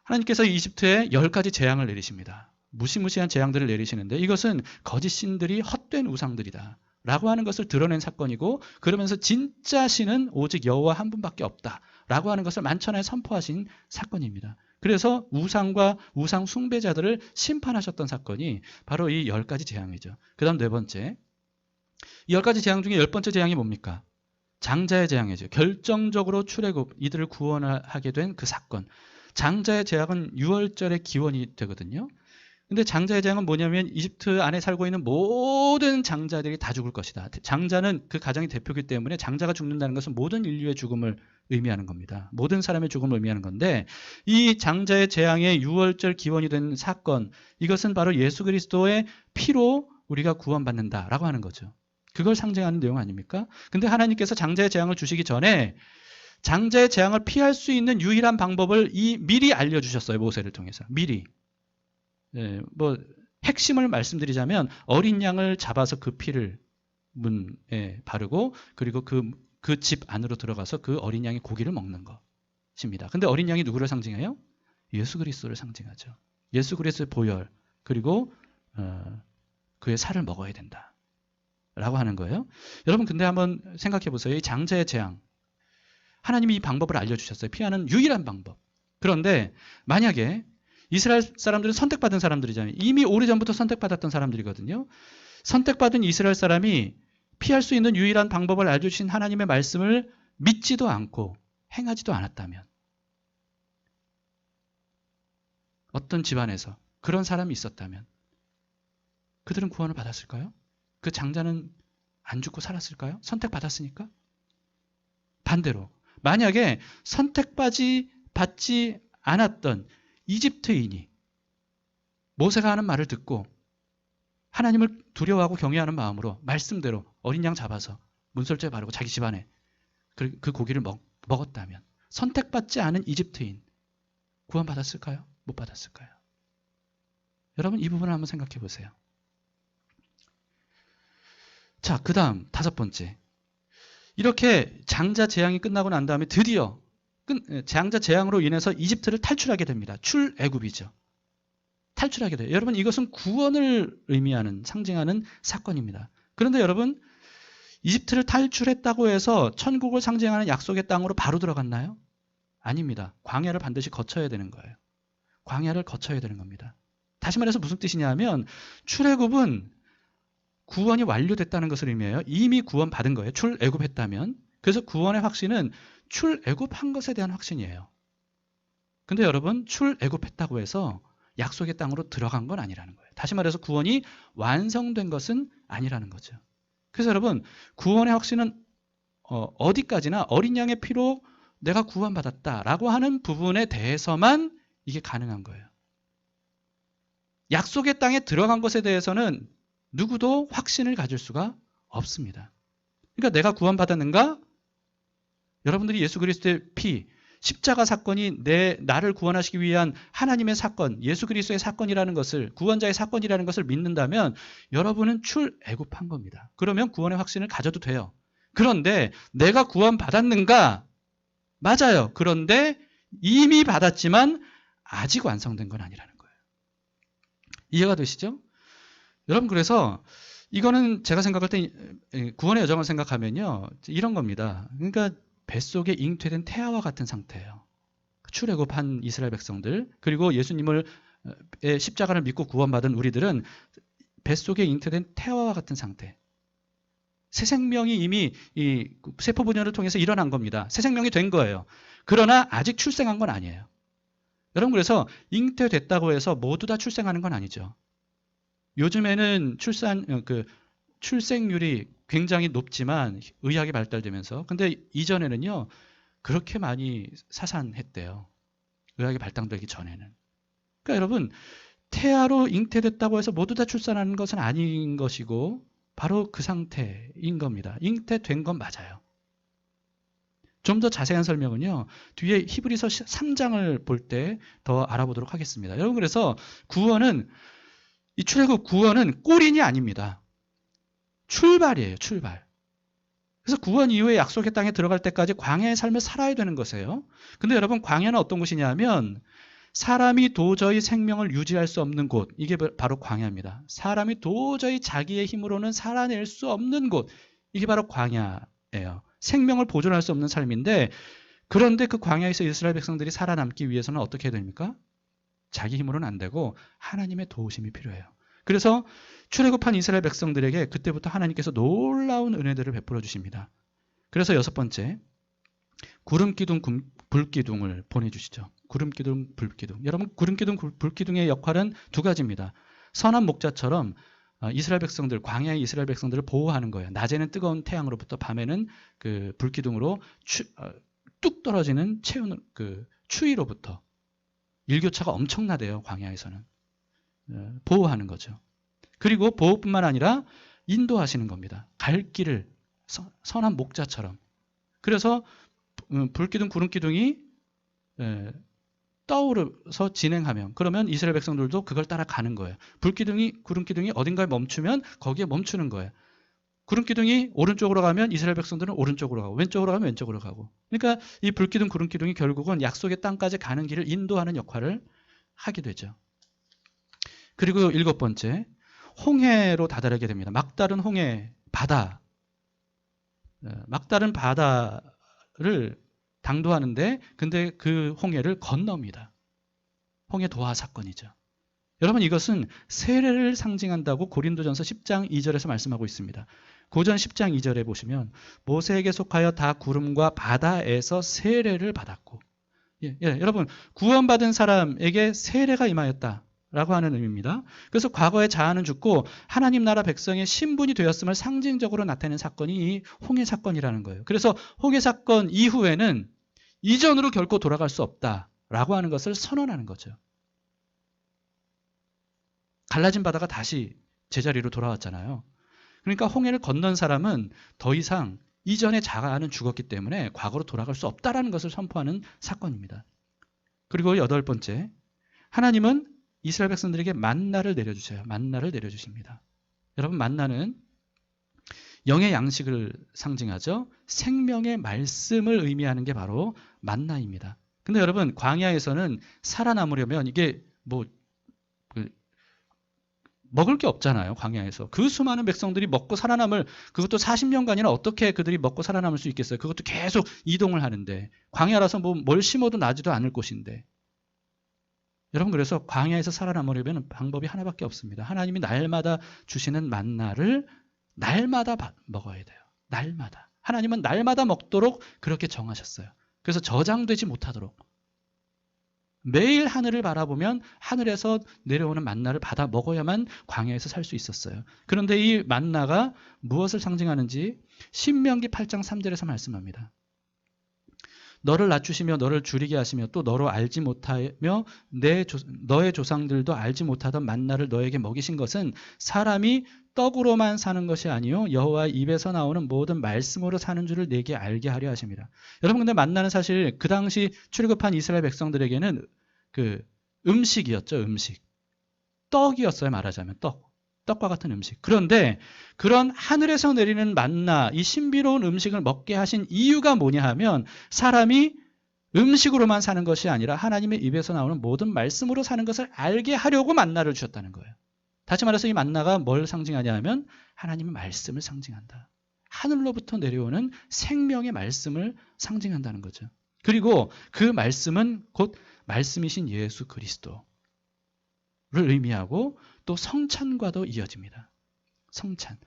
Speaker 1: 하나님께서 이집트에 10가지 재앙을 내리십니다. 무시무시한 재앙들을 내리시는데 이것은 거짓 신들이 헛된 우상들이다 라고 하는 것을 드러낸 사건이고, 그러면서 진짜 신은 오직 여호와 한 분밖에 없다 라고 하는 것을 만천하에 선포하신 사건입니다. 그래서 우상과 우상 숭배자들을 심판하셨던 사건이 바로 이 10가지 재앙이죠. 그 다음 네 번째, 이 10가지 재앙 중에 10번째 재앙이 뭡니까? 장자의 재앙이죠. 결정적으로 출애굽, 이들을 구원하게 된 그 사건. 장자의 재앙은 유월절의 기원이 되거든요. 근데 장자의 재앙은 뭐냐면 이집트 안에 살고 있는 모든 장자들이 다 죽을 것이다. 장자는 그 가정의 대표이기 때문에 장자가 죽는다는 것은 모든 인류의 죽음을 의미하는 겁니다. 모든 사람의 죽음을 의미하는 건데, 이 장자의 재앙의 유월절 기원이 된 사건, 이것은 바로 예수 그리스도의 피로 우리가 구원받는다라고 하는 거죠. 그걸 상징하는 내용 아닙니까? 근데 하나님께서 장자의 재앙을 주시기 전에 장자의 재앙을 피할 수 있는 유일한 방법을 미리 알려주셨어요. 모세를 통해서. 미리. 핵심을 말씀드리자면 어린 양을 잡아서 그 피를 문에 바르고, 그리고 그 집 안으로 들어가서 그 어린 양의 고기를 먹는 것입니다. 근데 어린 양이 누구를 상징해요? 예수 그리스도를 상징하죠. 예수 그리스도의 보혈, 그리고 그의 살을 먹어야 된다 라고 하는 거예요. 여러분, 근데 한번 생각해 보세요. 이 장자의 재앙, 하나님이 이 방법을 알려주셨어요. 피하는 유일한 방법. 그런데 만약에 이스라엘 사람들은 선택받은 사람들이잖아요. 이미 오래전부터 선택받았던 사람들이거든요. 선택받은 이스라엘 사람이 피할 수 있는 유일한 방법을 알려주신 하나님의 말씀을 믿지도 않고 행하지도 않았다면, 어떤 집안에서 그런 사람이 있었다면 그들은 구원을 받았을까요? 그 장자는 안 죽고 살았을까요? 선택받았으니까? 반대로 만약에 선택받지 않았던 이집트인이 모세가 하는 말을 듣고 하나님을 두려워하고 경외하는 마음으로 말씀대로 어린 양 잡아서 문설주에 바르고 자기 집안에 그 고기를 먹었다면, 선택받지 않은 이집트인 구원받았을까요? 못 받았을까요? 여러분, 이 부분을 한번 생각해 보세요. 자, 그 다음 다섯 번째, 이렇게 장자 재앙이 끝나고 난 다음에 드디어 장자 재앙으로 인해서 이집트를 탈출하게 됩니다. 출애굽이죠. 탈출하게 돼요. 여러분, 이것은 구원을 의미하는, 상징하는 사건입니다. 그런데 여러분, 이집트를 탈출했다고 해서 천국을 상징하는 약속의 땅으로 바로 들어갔나요? 아닙니다. 광야를 반드시 거쳐야 되는 거예요. 광야를 거쳐야 되는 겁니다. 다시 말해서 무슨 뜻이냐면, 출애굽은 구원이 완료됐다는 것을 의미해요. 이미 구원받은 거예요. 출애굽했다면. 그래서 구원의 확신은 출애굽한 것에 대한 확신이에요. 근데 여러분, 출애굽했다고 해서 약속의 땅으로 들어간 건 아니라는 거예요. 다시 말해서 구원이 완성된 것은 아니라는 거죠. 그래서 여러분, 구원의 확신은 어디까지나 어린 양의 피로 내가 구원받았다라고 하는 부분에 대해서만 이게 가능한 거예요. 약속의 땅에 들어간 것에 대해서는 누구도 확신을 가질 수가 없습니다. 그러니까 내가 구원받았는가? 여러분들이 예수 그리스도의 피, 십자가 사건이 나를 구원하시기 위한 하나님의 사건, 예수 그리스도의 사건이라는 것을, 구원자의 사건이라는 것을 믿는다면 여러분은 출애굽한 겁니다. 그러면 구원의 확신을 가져도 돼요. 그런데 내가 구원받았는가? 맞아요. 그런데 이미 받았지만 아직 완성된 건 아니라는 거예요. 이해가 되시죠? 여러분, 그래서 이거는 제가 생각할 때 구원의 여정을 생각하면요, 이런 겁니다. 그러니까 뱃속에 잉태된 태아와 같은 상태예요. 출애굽한 이스라엘 백성들, 그리고 예수님을 십자가를 믿고 구원받은 우리들은 뱃속에 잉태된 태아와 같은 상태. 새 생명이 이미 이 세포 분열을 통해서 일어난 겁니다. 새 생명이 된 거예요. 그러나 아직 출생한 건 아니에요. 여러분, 그래서 잉태됐다고 해서 모두 다 출생하는 건 아니죠. 요즘에는 출생률이 굉장히 높지만 의학이 발달되면서, 근데 이전에는요 그렇게 많이 사산했대요. 의학이 발달되기 전에는. 그러니까 여러분, 태아로 잉태됐다고 해서 모두 다 출산하는 것은 아닌 것이고 바로 그 상태인 겁니다. 잉태된 건 맞아요. 좀 더 자세한 설명은요 뒤에 히브리서 3장을 볼 때 더 알아보도록 하겠습니다. 여러분, 그래서 구원은, 이 출애굽 구원은 골인이 아닙니다. 출발이에요. 출발. 그래서 구원 이후에 약속의 땅에 들어갈 때까지 광야의 삶을 살아야 되는 것이에요. 근데 여러분, 광야는 어떤 곳이냐면 사람이 도저히 생명을 유지할 수 없는 곳, 이게 바로 광야입니다. 사람이 도저히 자기의 힘으로는 살아낼 수 없는 곳, 이게 바로 광야예요. 생명을 보존할 수 없는 삶인데, 그런데 그 광야에서 이스라엘 백성들이 살아남기 위해서는 어떻게 해야 됩니까? 자기 힘으로는 안 되고 하나님의 도우심이 필요해요. 그래서 출애굽한 이스라엘 백성들에게 그때부터 하나님께서 놀라운 은혜들을 베풀어 주십니다. 그래서 6번째, 구름기둥, 불기둥을 보내주시죠. 구름기둥, 불기둥. 여러분, 구름기둥, 불기둥의 역할은 두 가지입니다. 선한 목자처럼 이스라엘 백성들, 광야의 이스라엘 백성들을 보호하는 거예요. 낮에는 뜨거운 태양으로부터, 밤에는 그 불기둥으로 뚝 떨어지는 추위로부터. 일교차가 엄청나대요, 광야에서는. 보호하는 거죠. 그리고 보호뿐만 아니라 인도하시는 겁니다. 갈 길을 선한 목자처럼. 그래서 불기둥, 구름기둥이 떠오르서 진행하면, 그러면 이스라엘 백성들도 그걸 따라가는 거예요. 불기둥이, 구름기둥이 어딘가에 멈추면 거기에 멈추는 거예요. 구름기둥이 오른쪽으로 가면 이스라엘 백성들은 오른쪽으로 가고, 왼쪽으로 가면 왼쪽으로 가고. 그러니까 이 불기둥, 구름기둥이 결국은 약속의 땅까지 가는 길을 인도하는 역할을 하게 되죠. 그리고 7번째, 홍해로 다다르게 됩니다. 막다른 홍해, 바다. 막다른 바다를 당도하는데, 근데 그 홍해를 건넙니다. 홍해 도하 사건이죠. 여러분, 이것은 세례를 상징한다고 고린도전서 10장 2절에서 말씀하고 있습니다. 고전 10장 2절에 보시면 모세에게 속하여 다 구름과 바다에서 세례를 받았고, 여러분, 구원받은 사람에게 세례가 임하였다라고 하는 의미입니다. 그래서 과거에 자아는 죽고 하나님 나라 백성의 신분이 되었음을 상징적으로 나타내는 사건이 이 홍해 사건이라는 거예요. 그래서 홍해 사건 이후에는 이전으로 결코 돌아갈 수 없다라고 하는 것을 선언하는 거죠. 갈라진 바다가 다시 제자리로 돌아왔잖아요. 그러니까 홍해를 건넌 사람은 더 이상 이전의 자아는 죽었기 때문에 과거로 돌아갈 수 없다라는 것을 선포하는 사건입니다. 그리고 8번째, 하나님은 이스라엘 백성들에게 만나를 내려주셔요. 만나를 내려주십니다. 여러분, 만나는 영의 양식을 상징하죠. 생명의 말씀을 의미하는 게 바로 만나입니다. 근데 여러분, 광야에서는 살아남으려면 이게 먹을 게 없잖아요. 광야에서. 그 수많은 백성들이 먹고 살아남을, 그것도 40년간이나 어떻게 그들이 먹고 살아남을 수 있겠어요. 그것도 계속 이동을 하는데, 광야라서 뭘 심어도 나지도 않을 곳인데. 여러분, 그래서 광야에서 살아남으려면 방법이 하나밖에 없습니다. 하나님이 날마다 주시는 만나를 날마다 먹어야 돼요. 날마다. 하나님은 날마다 먹도록 그렇게 정하셨어요. 그래서 저장되지 못하도록. 매일 하늘을 바라보면 하늘에서 내려오는 만나를 받아 먹어야만 광야에서 살 수 있었어요. 그런데 이 만나가 무엇을 상징하는지 신명기 8장 3절에서 말씀합니다. 너를 낮추시며 너를 줄이게 하시며 또 너로 알지 못하며 너의 조상들도 알지 못하던 만나를 너에게 먹이신 것은 사람이 떡으로만 사는 것이 아니요 여호와의 입에서 나오는 모든 말씀으로 사는 줄을 내게 알게 하려 하십니다. 여러분, 근데 만나는 사실 그 당시 출애굽한 이스라엘 백성들에게는 그 음식이었죠. 음식. 떡이었어요. 말하자면 떡과 같은 음식. 그런데 그런 하늘에서 내리는 만나, 이 신비로운 음식을 먹게 하신 이유가 뭐냐 하면 사람이 음식으로만 사는 것이 아니라 하나님의 입에서 나오는 모든 말씀으로 사는 것을 알게 하려고 만나를 주셨다는 거예요. 다시 말해서 이 만나가 뭘 상징하냐 하면 하나님의 말씀을 상징한다. 하늘로부터 내려오는 생명의 말씀을 상징한다는 거죠. 그리고 그 말씀은 곧 말씀이신 예수 그리스도를 의미하고 또 성찬과도 이어집니다. 성찬.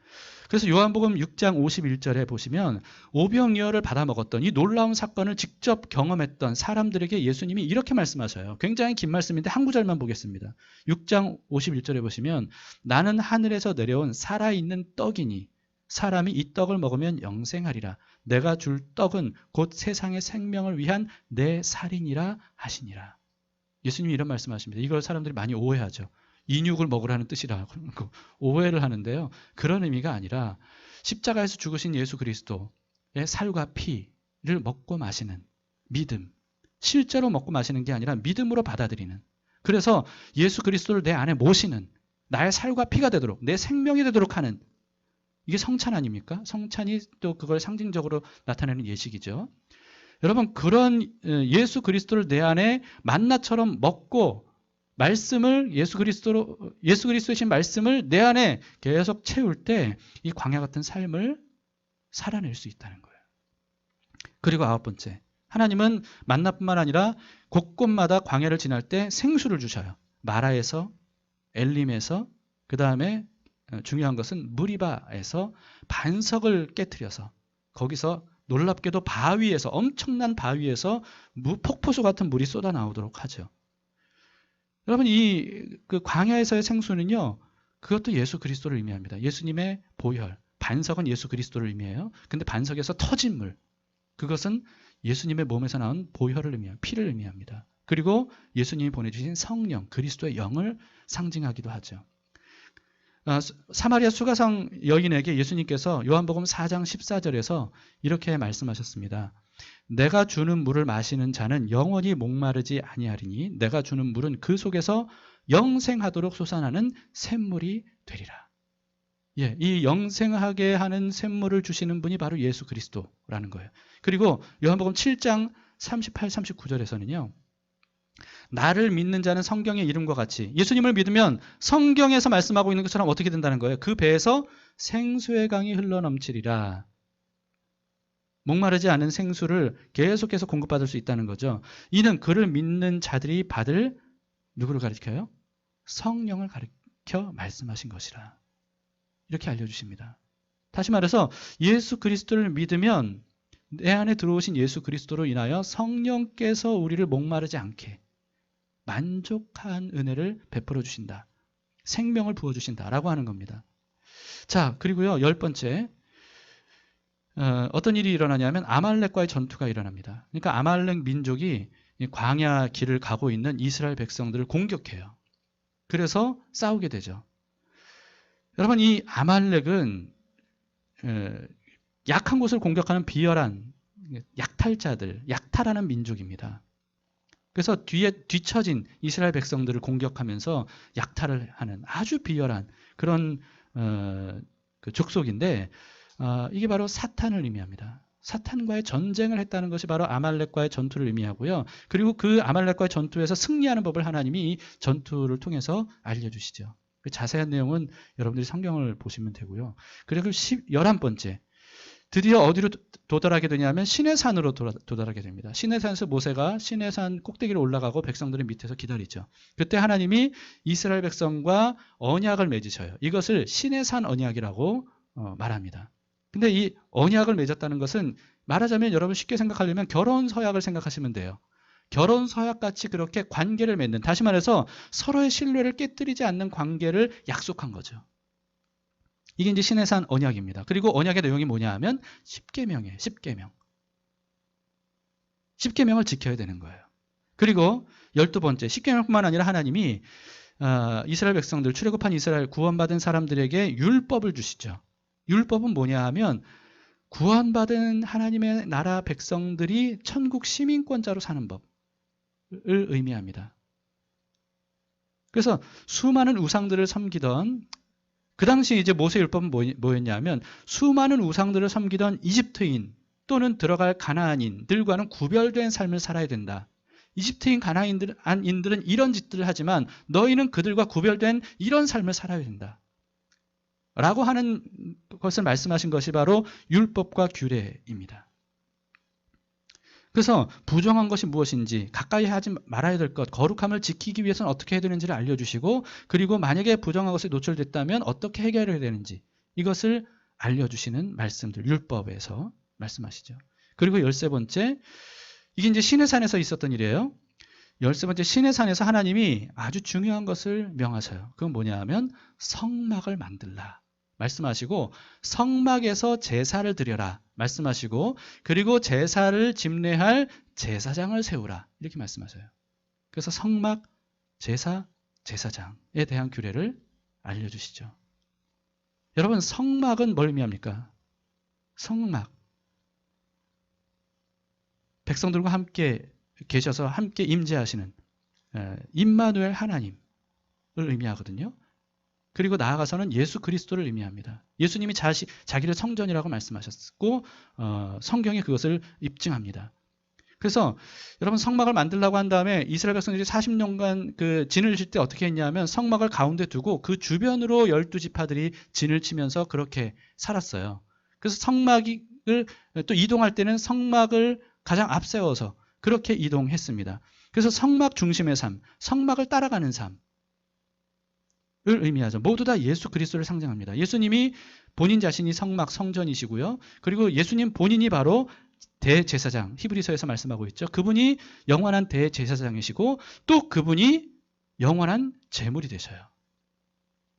Speaker 1: 그래서 요한복음 6장 51절에 보시면 오병이어를 받아먹었던 이 놀라운 사건을 직접 경험했던 사람들에게 예수님이 이렇게 말씀하셔요. 굉장히 긴 말씀인데 한 구절만 보겠습니다. 6장 51절에 보시면 나는 하늘에서 내려온 살아있는 떡이니 사람이 이 떡을 먹으면 영생하리라. 내가 줄 떡은 곧 세상의 생명을 위한 내 살이니라 하시니라. 예수님이 이런 말씀하십니다. 이걸 사람들이 많이 오해하죠. 인육을 먹으라는 뜻이라 오해를 하는데요. 그런 의미가 아니라 십자가에서 죽으신 예수 그리스도의 살과 피를 먹고 마시는 믿음, 실제로 먹고 마시는 게 아니라 믿음으로 받아들이는, 그래서 예수 그리스도를 내 안에 모시는, 나의 살과 피가 되도록, 내 생명이 되도록 하는, 이게 성찬 아닙니까? 성찬이 또 그걸 상징적으로 나타내는 예식이죠. 여러분, 그런 예수 그리스도를 내 안에 만나처럼 먹고 말씀을 예수 그리스도이신 말씀을 내 안에 계속 채울 때 이 광야 같은 삶을 살아낼 수 있다는 거예요. 그리고 9번째, 하나님은 만나뿐만 아니라 곳곳마다 광야를 지날 때 생수를 주셔요. 마라에서, 엘림에서, 그 다음에 중요한 것은 무리바에서 반석을 깨트려서 거기서 놀랍게도 바위에서, 엄청난 바위에서 폭포수 같은 물이 쏟아 나오도록 하죠. 여러분, 그 광야에서의 생수는요, 그것도 예수 그리스도를 의미합니다. 예수님의 보혈, 반석은 예수 그리스도를 의미해요. 근데 반석에서 터진 물, 그것은 예수님의 몸에서 나온 보혈을 의미합니다. 피를 의미합니다. 그리고 예수님이 보내주신 성령, 그리스도의 영을 상징하기도 하죠. 사마리아 수가성 여인에게 예수님께서 요한복음 4장 14절에서 이렇게 말씀하셨습니다. 내가 주는 물을 마시는 자는 영원히 목마르지 아니하리니 내가 주는 물은 그 속에서 영생하도록 솟아나는 샘물이 되리라. 예, 이 영생하게 하는 샘물을 주시는 분이 바로 예수 그리스도라는 거예요. 그리고 요한복음 7장 38, 39절에서는요. 나를 믿는 자는 성경의 이름과 같이, 예수님을 믿으면 성경에서 말씀하고 있는 것처럼 어떻게 된다는 거예요? 그 배에서 생수의 강이 흘러넘치리라. 목마르지 않은 생수를 계속해서 공급받을 수 있다는 거죠. 이는 그를 믿는 자들이 받을, 누구를 가리켜요? 성령을 가리켜 말씀하신 것이라. 이렇게 알려주십니다. 다시 말해서 예수 그리스도를 믿으면 내 안에 들어오신 예수 그리스도로 인하여 성령께서 우리를 목마르지 않게 만족한 은혜를 베풀어 주신다. 생명을 부어주신다라고 하는 겁니다. 자, 그리고요, 10번째, 어떤 일이 일어나냐면 아말렉과의 전투가 일어납니다. 그러니까 아말렉 민족이 광야 길을 가고 있는 이스라엘 백성들을 공격해요. 그래서 싸우게 되죠. 여러분, 이 아말렉은 약한 곳을 공격하는 비열한 약탈자들, 약탈하는 민족입니다. 그래서 뒤처진 이스라엘 백성들을 공격하면서 약탈을 하는 아주 비열한 그런 그 족속인데, 이게 바로 사탄을 의미합니다. 사탄과의 전쟁을 했다는 것이 바로 아말렉과의 전투를 의미하고요. 그리고 그 아말렉과의 전투에서 승리하는 법을 하나님이 이 전투를 통해서 알려주시죠. 그 자세한 내용은 여러분들이 성경을 보시면 되고요. 그리고 11번째, 드디어 어디로 도달하게 되냐면 시내산으로 도달하게 됩니다. 시내산에서 모세가 시내산 꼭대기로 올라가고 백성들은 밑에서 기다리죠. 그때 하나님이 이스라엘 백성과 언약을 맺으셔요. 이것을 시내산 언약이라고 말합니다. 근데 이 언약을 맺었다는 것은 말하자면 여러분 쉽게 생각하려면 결혼 서약을 생각하시면 돼요. 결혼 서약같이 그렇게 관계를 맺는, 다시 말해서 서로의 신뢰를 깨뜨리지 않는 관계를 약속한 거죠. 이게 이제 시내산 언약입니다. 그리고 언약의 내용이 뭐냐 하면 10계명이에요. 10계명. 10계명을 지켜야 되는 거예요. 그리고 12번째, 10계명뿐만 아니라 하나님이 이스라엘 백성들, 출애굽한 이스라엘 구원받은 사람들에게 율법을 주시죠. 율법은 뭐냐 하면 구원받은 하나님의 나라 백성들이 천국 시민권자로 사는 법을 의미합니다. 그래서 수많은 우상들을 섬기던, 그 당시 이제 모세 율법은 뭐였냐면 수많은 우상들을 섬기던 이집트인 또는 들어갈 가나안인들과는 구별된 삶을 살아야 된다. 이집트인 가나안인들은 이런 짓들을 하지만 너희는 그들과 구별된 이런 삶을 살아야 된다. 라고 하는 것을 말씀하신 것이 바로 율법과 규례입니다. 그래서 부정한 것이 무엇인지, 가까이 하지 말아야 될 것, 거룩함을 지키기 위해서는 어떻게 해야 되는지를 알려주시고, 그리고 만약에 부정한 것에 노출됐다면 어떻게 해결해야 되는지, 이것을 알려주시는 말씀들, 율법에서 말씀하시죠. 그리고 13번째, 이게 이제 시내산에서 있었던 일이에요. 13번째, 시내산에서 하나님이 아주 중요한 것을 명하셔요. 그건 뭐냐 하면 성막을 만들라 말씀하시고, 성막에서 제사를 드려라 말씀하시고, 그리고 제사를 집례할 제사장을 세우라 이렇게 말씀하셔요. 그래서 성막, 제사, 제사장에 대한 규례를 알려주시죠. 여러분, 성막은 뭘 의미합니까? 성막, 백성들과 함께 계셔서 함께 임재하시는 임마누엘 하나님을 의미하거든요. 그리고 나아가서는 예수 그리스도를 의미합니다. 예수님이 자기를 성전이라고 말씀하셨고 성경이 그것을 입증합니다. 그래서 여러분, 성막을 만들려고 한 다음에 이스라엘 백성들이 40년간 그 진을 칠 때 어떻게 했냐면 성막을 가운데 두고 그 주변으로 12지파들이 진을 치면서 그렇게 살았어요. 그래서 성막을 또 이동할 때는 성막을 가장 앞세워서 그렇게 이동했습니다. 그래서 성막 중심의 삶, 성막을 따라가는 삶을 의미하죠. 모두 다 예수 그리스도를 상징합니다. 예수님이 본인 자신이 성막, 성전이시고요. 그리고 예수님 본인이 바로 대제사장, 히브리서에서 말씀하고 있죠. 그분이 영원한 대제사장이시고 또 그분이 영원한 제물이 되셔요.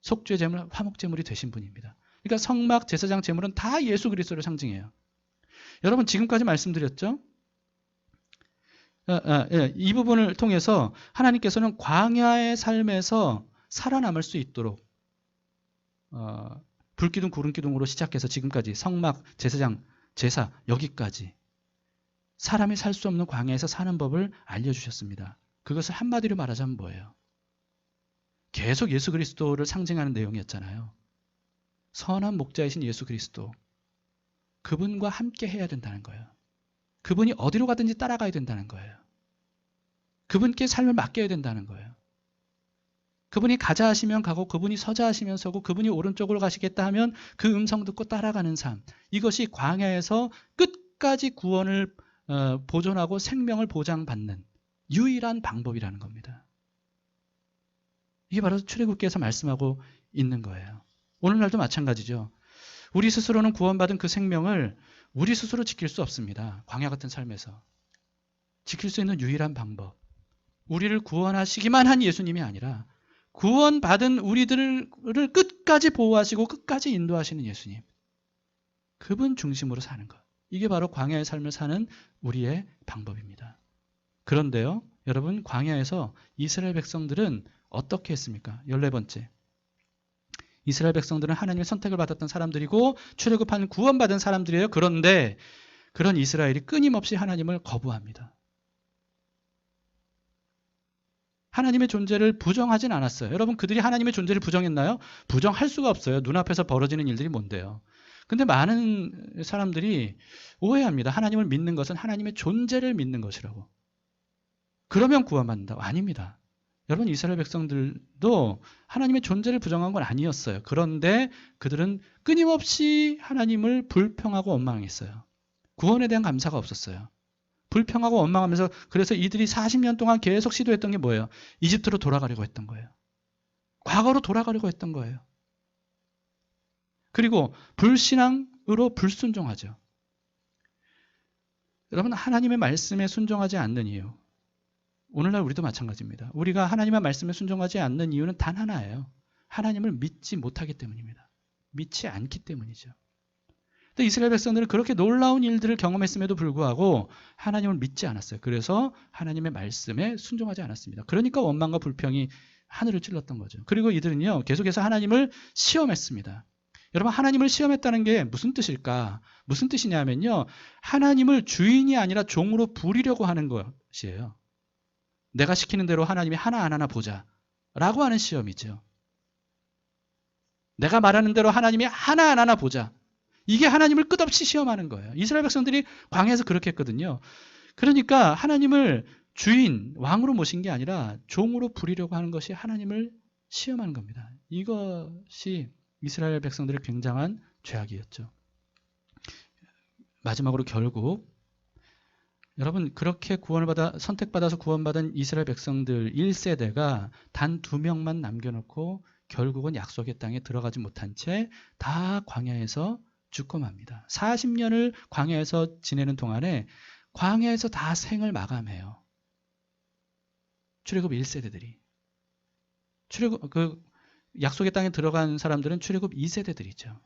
Speaker 1: 속죄 제물, 화목 제물이 되신 분입니다. 그러니까 성막, 제사장, 제물은 다 예수 그리스도를 상징해요. 여러분, 지금까지 말씀드렸죠? 이 부분을 통해서 하나님께서는 광야의 삶에서 살아남을 수 있도록 불기둥, 구름기둥으로 시작해서 지금까지 성막, 제사장, 제사 여기까지 사람이 살 수 없는 광야에서 사는 법을 알려주셨습니다. 그것을 한마디로 말하자면 뭐예요? 계속 예수 그리스도를 상징하는 내용이었잖아요. 선한 목자이신 예수 그리스도, 그분과 함께 해야 된다는 거예요. 그분이 어디로 가든지 따라가야 된다는 거예요. 그분께 삶을 맡겨야 된다는 거예요. 그분이 가자 하시면 가고, 그분이 서자 하시면 서고, 그분이 오른쪽으로 가시겠다 하면 그 음성 듣고 따라가는 삶. 이것이 광야에서 끝까지 구원을 보존하고 생명을 보장받는 유일한 방법이라는 겁니다. 이게 바로 출애굽기에서 말씀하고 있는 거예요. 오늘날도 마찬가지죠. 우리 스스로는 구원받은 그 생명을 우리 스스로 지킬 수 없습니다. 광야 같은 삶에서. 지킬 수 있는 유일한 방법. 우리를 구원하시기만 한 예수님이 아니라 구원받은 우리들을 끝까지 보호하시고 끝까지 인도하시는 예수님. 그분 중심으로 사는 것. 이게 바로 광야의 삶을 사는 우리의 방법입니다. 그런데요, 여러분, 광야에서 이스라엘 백성들은 어떻게 했습니까? 14번째. 이스라엘 백성들은 하나님의 선택을 받았던 사람들이고 출애굽한 구원받은 사람들이에요. 그런데 그런 이스라엘이 끊임없이 하나님을 거부합니다. 하나님의 존재를 부정하진 않았어요. 여러분, 그들이 하나님의 존재를 부정했나요? 부정할 수가 없어요. 눈앞에서 벌어지는 일들이 뭔데요. 근데 많은 사람들이 오해합니다. 하나님을 믿는 것은 하나님의 존재를 믿는 것이라고. 그러면 구원받는다고. 아닙니다. 여러분, 이스라엘 백성들도 하나님의 존재를 부정한 건 아니었어요. 그런데 그들은 끊임없이 하나님을 불평하고 원망했어요. 구원에 대한 감사가 없었어요. 불평하고 원망하면서, 그래서 이들이 40년 동안 계속 시도했던 게 뭐예요? 이집트로 돌아가려고 했던 거예요. 과거로 돌아가려고 했던 거예요. 그리고 불신앙으로 불순종하죠. 여러분, 하나님의 말씀에 순종하지 않는 이유, 오늘날 우리도 마찬가지입니다. 우리가 하나님의 말씀에 순종하지 않는 이유는 단 하나예요. 하나님을 믿지 못하기 때문입니다. 믿지 않기 때문이죠. 근데 이스라엘 백성들은 그렇게 놀라운 일들을 경험했음에도 불구하고 하나님을 믿지 않았어요. 그래서 하나님의 말씀에 순종하지 않았습니다. 그러니까 원망과 불평이 하늘을 찔렀던 거죠. 그리고 이들은요, 계속해서 하나님을 시험했습니다. 여러분, 하나님을 시험했다는 게 무슨 뜻일까? 무슨 뜻이냐면요, 하나님을 주인이 아니라 종으로 부리려고 하는 것이에요. 내가 시키는 대로 하나님이 하나 안 하나 보자 라고 하는 시험이죠. 내가 말하는 대로 하나님이 하나 안 하나 보자. 이게 하나님을 끝없이 시험하는 거예요. 이스라엘 백성들이 광야에서 그렇게 했거든요. 그러니까 하나님을 주인, 왕으로 모신 게 아니라 종으로 부리려고 하는 것이 하나님을 시험하는 겁니다. 이것이 이스라엘 백성들의 굉장한 죄악이었죠. 마지막으로 결국 여러분, 그렇게 구원을 받아 선택받아서 구원받은 이스라엘 백성들 1세대가 단 2명만 남겨놓고 결국은 약속의 땅에 들어가지 못한 채 다 광야에서 죽고 맙니다. 40년을 광야에서 지내는 동안에 광야에서 다 생을 마감해요. 출애굽 1세대들이. 약속의 땅에 들어간 사람들은 출애굽 2세대들이죠.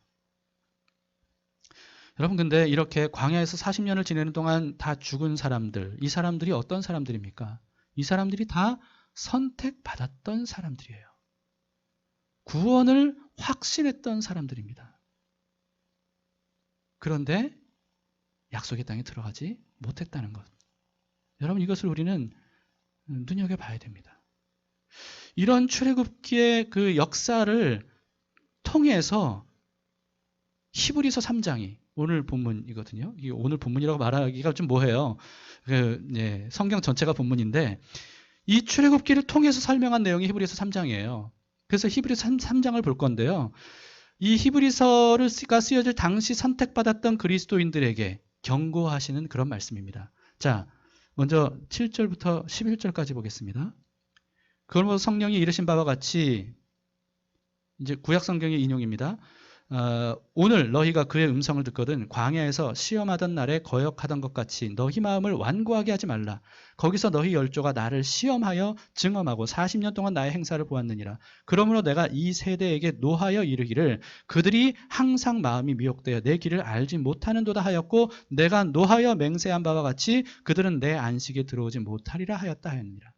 Speaker 1: 여러분, 근데 이렇게 광야에서 40년을 지내는 동안 다 죽은 사람들, 이 사람들이 어떤 사람들입니까? 이 사람들이 다 선택받았던 사람들이에요. 구원을 확신했던 사람들입니다. 그런데 약속의 땅에 들어가지 못했다는 것. 여러분, 이것을 우리는 눈여겨봐야 됩니다. 이런 출애굽기의 그 역사를 통해서 히브리서 3장이 오늘 본문이거든요. 이게 오늘 본문이라고 말하기가 좀 뭐해요. 성경 전체가 본문인데 이 출애굽기를 통해서 설명한 내용이 히브리서 3장이에요. 그래서 히브리서 3장을 볼 건데요. 이 히브리서가 쓰여질 당시 선택받았던 그리스도인들에게 경고하시는 그런 말씀입니다. 자, 먼저 7절부터 11절까지 보겠습니다. 그러므로 성령이 이르신 바와 같이, 이제 구약 성경의 인용입니다. 오늘 너희가 그의 음성을 듣거든 광야에서 시험하던 날에 거역하던 것 같이 너희 마음을 완고하게 하지 말라. 거기서 너희 열조가 나를 시험하여 증험하고 40년 동안 나의 행사를 보았느니라. 그러므로 내가 이 세대에게 노하여 이르기를 그들이 항상 마음이 미혹되어 내 길을 알지 못하는도다 하였고 내가 노하여 맹세한 바와 같이 그들은 내 안식에 들어오지 못하리라 하였다 하였느니라.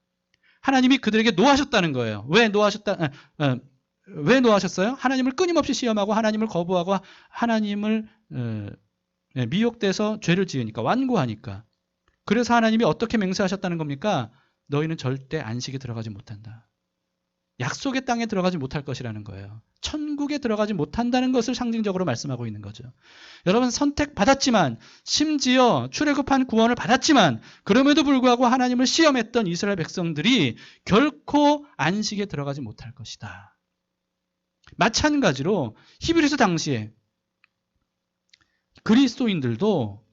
Speaker 1: 하나님이 그들에게 노하셨다는 거예요. 왜 노하셨어요? 하나님을 끊임없이 시험하고 하나님을 거부하고 하나님을 미혹돼서 죄를 지으니까, 완고하니까. 그래서 하나님이 어떻게 맹세하셨다는 겁니까? 너희는 절대 안식에 들어가지 못한다. 약속의 땅에 들어가지 못할 것이라는 거예요. 천국에 들어가지 못한다는 것을 상징적으로 말씀하고 있는 거죠. 여러분, 선택받았지만, 심지어 출애굽한 구원을 받았지만 그럼에도 불구하고 하나님을 시험했던 이스라엘 백성들이 결코 안식에 들어가지 못할 것이다. 마찬가지로 히브리서 당시에 그리스도인들도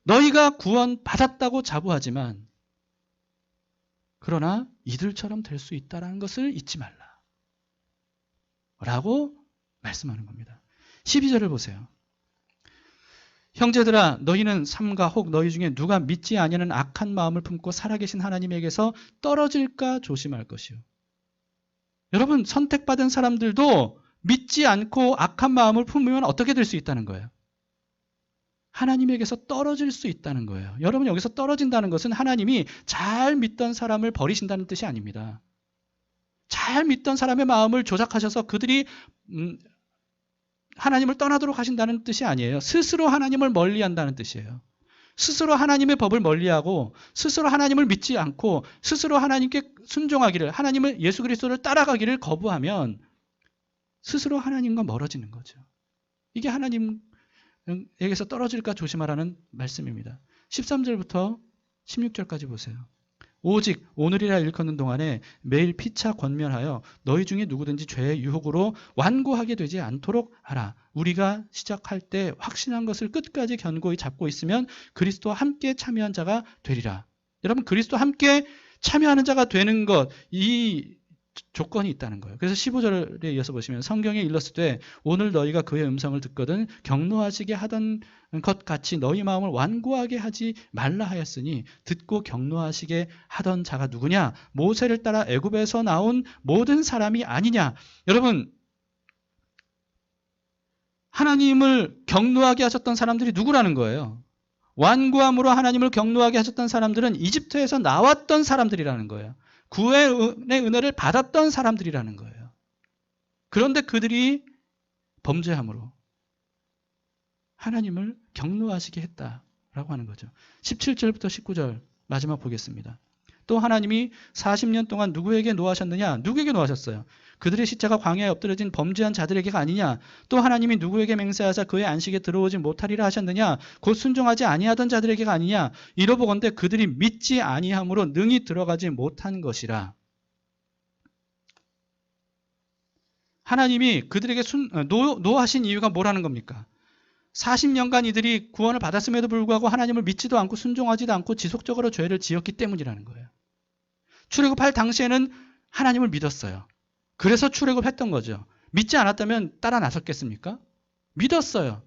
Speaker 1: 너희가 구원받았다고 자부하지만 그러나 이들처럼 될 수 있다는 것을 잊지 말라 라고 말씀하는 겁니다. 12절을 보세요. 형제들아 너희는 삼가 혹 너희 중에 누가 믿지 아니하는 악한 마음을 품고 살아계신 하나님에게서 떨어질까 조심할 것이요. 여러분, 선택받은 사람들도 믿지 않고 악한 마음을 품으면 어떻게 될 수 있다는 거예요? 하나님에게서 떨어질 수 있다는 거예요. 여러분, 여기서 떨어진다는 것은 하나님이 잘 믿던 사람을 버리신다는 뜻이 아닙니다. 잘 믿던 사람의 마음을 조작하셔서 그들이 하나님을 떠나도록 하신다는 뜻이 아니에요. 스스로 하나님을 멀리한다는 뜻이에요. 스스로 하나님의 법을 멀리하고 스스로 하나님을 믿지 않고 스스로 하나님께 순종하기를, 하나님을, 예수 그리스도를 따라가기를 거부하면 스스로 하나님과 멀어지는 거죠. 이게 하나님에게서 떨어질까 조심하라는 말씀입니다. 13절부터 16절까지 보세요. 오직 오늘이라 일컫는 동안에 매일 피차 권면하여 너희 중에 누구든지 죄의 유혹으로 완고하게 되지 않도록 하라. 우리가 시작할 때 확신한 것을 끝까지 견고히 잡고 있으면 그리스도와 함께 참여한 자가 되리라. 여러분, 그리스도와 함께 참여하는 자가 되는 것, 이 조건이 있다는 거예요. 그래서 15절에 이어서 보시면 성경에 일렀을 때 오늘 너희가 그의 음성을 듣거든 경노하시게 하던 것 같이 너희 마음을 완고하게 하지 말라 하였으니 듣고 경노하시게 하던 자가 누구냐? 모세를 따라 애굽에서 나온 모든 사람이 아니냐? 여러분, 하나님을 경노하게 하셨던 사람들이 누구라는 거예요? 완고함으로 하나님을 경노하게 하셨던 사람들은 이집트에서 나왔던 사람들이라는 거예요. 구원의 은혜를 받았던 사람들이라는 거예요. 그런데 그들이 범죄함으로 하나님을 경노하시게 했다라고 하는 거죠. 17절부터 19절 마지막 보겠습니다. 또 하나님이 40년 동안 누구에게 노하셨느냐? 누구에게 노하셨어요? 그들의 시체가 광야에 엎드려진 범죄한 자들에게가 아니냐? 또 하나님이 누구에게 맹세하사 그의 안식에 들어오지 못하리라 하셨느냐? 곧 순종하지 아니하던 자들에게가 아니냐? 이러보건대 그들이 믿지 아니함으로 능히 들어가지 못한 것이라. 하나님이 그들에게 노하신 이유가 뭐라는 겁니까? 40년간 이들이 구원을 받았음에도 불구하고 하나님을 믿지도 않고 순종하지도 않고 지속적으로 죄를 지었기 때문이라는 거예요. 출애굽할 당시에는 하나님을 믿었어요. 그래서 출애굽했던 거죠. 믿지 않았다면 따라 나섰겠습니까? 믿었어요.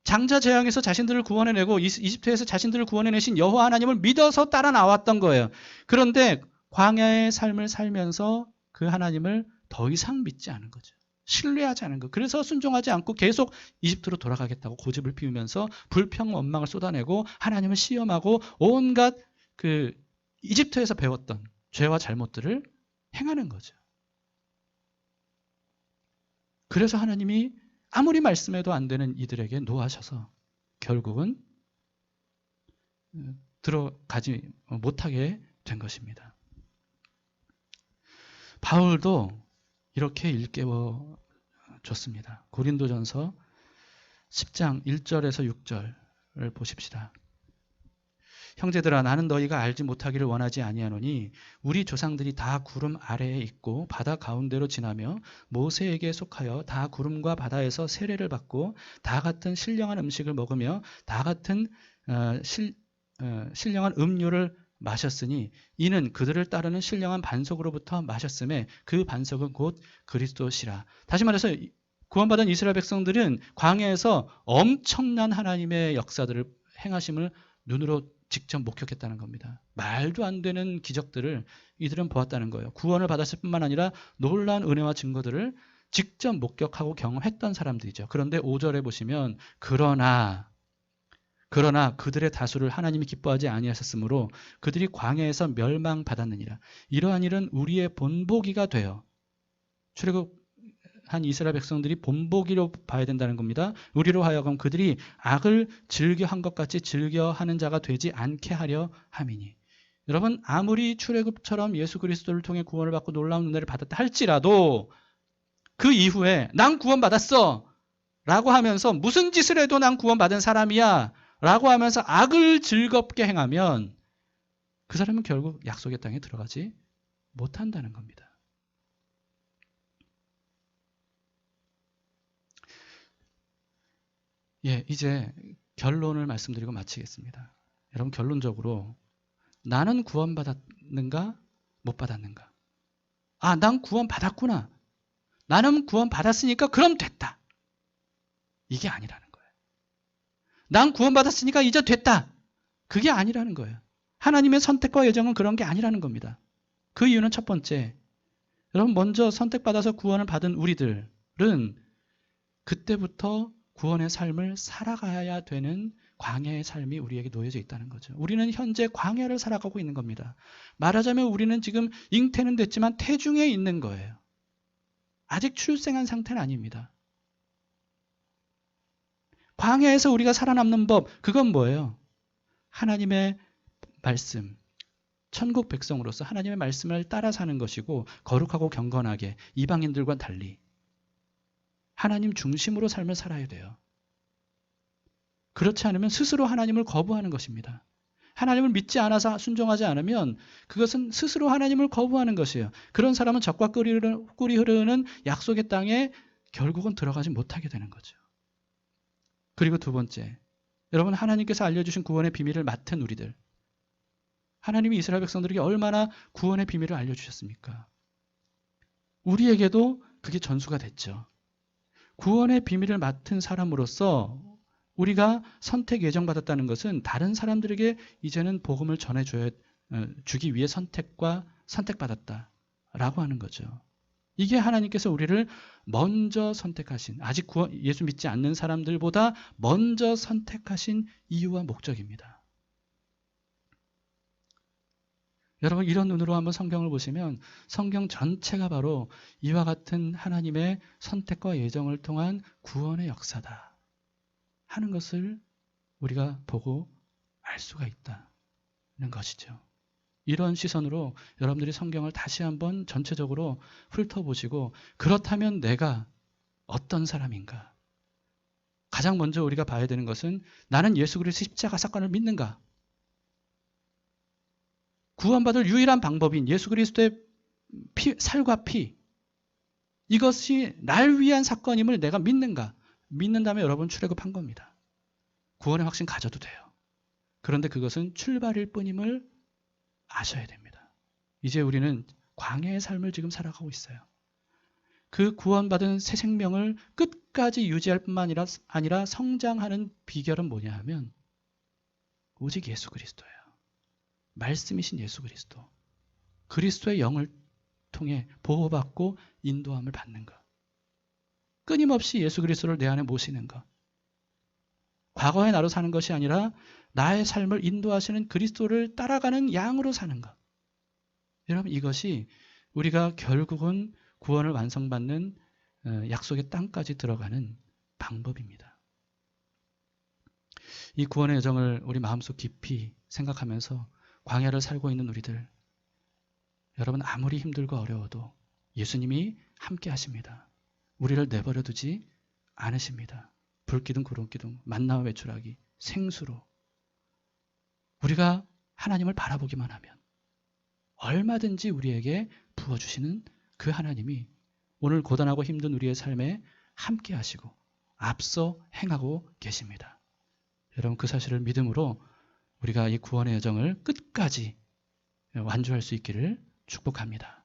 Speaker 1: 장자 재앙에서 자신들을 구원해내고 이집트에서 자신들을 구원해내신 여호와 하나님을 믿어서 따라 나왔던 거예요. 그런데 광야의 삶을 살면서 그 하나님을 더 이상 믿지 않은 거죠. 신뢰하지 않은 거. 그래서 순종하지 않고 계속 이집트로 돌아가겠다고 고집을 피우면서 불평 원망을 쏟아내고 하나님을 시험하고 온갖 그 이집트에서 배웠던 죄와 잘못들을 행하는 거죠. 그래서 하나님이 아무리 말씀해도 안 되는 이들에게 노하셔서 결국은 들어가지 못하게 된 것입니다. 바울도 이렇게 일깨워 줬습니다. 고린도전서 10장 1절에서 6절을 보십시다. 형제들아 나는 너희가 알지 못하기를 원하지 아니하노니 우리 조상들이 다 구름 아래에 있고 바다 가운데로 지나며 모세에게 속하여 다 구름과 바다에서 세례를 받고 다 같은 신령한 음식을 먹으며 다 같은 신령한 음료를 마셨으니 이는 그들을 따르는 신령한 반석으로부터 마셨음에 그 반석은 곧 그리스도시라. 다시 말해서 구원받은 이스라엘 백성들은 광야에서 엄청난 하나님의 역사들을 행하심을 눈으로 직접 목격했다는 겁니다. 말도 안 되는 기적들을 이들은 보았다는 거예요. 구원을 받았을 뿐만 아니라 놀라운 은혜와 증거들을 직접 목격하고 경험했던 사람들이죠. 그런데 5절에 보시면 그러나 그들의 다수를 하나님이 기뻐하지 아니하셨으므로 그들이 광야에서 멸망받았느니라. 이러한 일은 우리의 본보기가 되어 출애굽한 이스라엘 백성들이 본보기로 봐야 된다는 겁니다. 우리로 하여금 그들이 악을 즐겨한 것 같이 즐겨하는 자가 되지 않게 하려 함이니. 여러분 아무리 출애굽처럼 예수 그리스도를 통해 구원을 받고 놀라운 은혜를 받았다 할지라도 그 이후에 난 구원받았어 라고 하면서 무슨 짓을 해도 난 구원받은 사람이야 라고 하면서 악을 즐겁게 행하면 그 사람은 결국 약속의 땅에 들어가지 못한다는 겁니다. 예, 이제 결론을 말씀드리고 마치겠습니다. 여러분 결론적으로 나는 구원받았는가 못 받았는가? 아, 난 구원받았구나. 나는 구원받았으니까 그럼 됐다. 이게 아니라는 거예요. 난 구원받았으니까 이제 됐다. 그게 아니라는 거예요. 하나님의 선택과 예정은 그런 게 아니라는 겁니다. 그 이유는 첫 번째, 여러분 먼저 선택받아서 구원을 받은 우리들은 그때부터 구원의 삶을 살아가야 되는 광야의 삶이 우리에게 놓여져 있다는 거죠. 우리는 현재 광야를 살아가고 있는 겁니다. 말하자면 우리는 지금 잉태는 됐지만 태중에 있는 거예요. 아직 출생한 상태는 아닙니다. 광야에서 우리가 살아남는 법, 그건 뭐예요? 하나님의 말씀, 천국 백성으로서 하나님의 말씀을 따라 사는 것이고 거룩하고 경건하게 이방인들과 달리 하나님 중심으로 삶을 살아야 돼요. 그렇지 않으면 스스로 하나님을 거부하는 것입니다. 하나님을 믿지 않아서 순종하지 않으면 그것은 스스로 하나님을 거부하는 것이에요. 그런 사람은 적과 꿀이 흐르는 약속의 땅에 결국은 들어가지 못하게 되는 거죠. 그리고 두 번째, 여러분 하나님께서 알려주신 구원의 비밀을 맡은 우리들, 하나님이 이스라엘 백성들에게 얼마나 구원의 비밀을 알려주셨습니까? 우리에게도 그게 전수가 됐죠. 구원의 비밀을 맡은 사람으로서 우리가 선택 예정받았다는 것은 다른 사람들에게 이제는 복음을 주기 위해 선택받았다라고 하는 거죠. 이게 하나님께서 우리를 먼저 선택하신, 아직 예수 믿지 않는 사람들보다 먼저 선택하신 이유와 목적입니다. 여러분 이런 눈으로 한번 성경을 보시면 성경 전체가 바로 이와 같은 하나님의 선택과 예정을 통한 구원의 역사다 하는 것을 우리가 보고 알 수가 있다는 것이죠. 이런 시선으로 여러분들이 성경을 다시 한번 전체적으로 훑어보시고 그렇다면 내가 어떤 사람인가? 가장 먼저 우리가 봐야 되는 것은 나는 예수 그리스도의 십자가 사건을 믿는가? 구원받을 유일한 방법인 예수 그리스도의 살과 피, 이것이 날 위한 사건임을 내가 믿는가? 믿는다면 여러분 출애굽한 겁니다. 구원의 확신 가져도 돼요. 그런데 그것은 출발일 뿐임을 아셔야 됩니다. 이제 우리는 광야의 삶을 지금 살아가고 있어요. 그 구원받은 새 생명을 끝까지 유지할 뿐만 아니라 성장하는 비결은 뭐냐 하면 오직 예수 그리스도예요. 말씀이신 예수 그리스도. 그리스도의 영을 통해 보호받고 인도함을 받는 것. 끊임없이 예수 그리스도를 내 안에 모시는 것. 과거의 나로 사는 것이 아니라 나의 삶을 인도하시는 그리스도를 따라가는 양으로 사는 것. 여러분, 이것이 우리가 결국은 구원을 완성받는 약속의 땅까지 들어가는 방법입니다. 이 구원의 여정을 우리 마음속 깊이 생각하면서 광야를 살고 있는 우리들, 여러분 아무리 힘들고 어려워도 예수님이 함께 하십니다. 우리를 내버려 두지 않으십니다. 불기둥 구름기둥 만나와 외출하기 생수로 우리가 하나님을 바라보기만 하면 얼마든지 우리에게 부어주시는 그 하나님이 오늘 고단하고 힘든 우리의 삶에 함께 하시고 앞서 행하고 계십니다. 여러분 그 사실을 믿음으로 우리가 이 구원의 여정을 끝까지 완주할 수 있기를 축복합니다.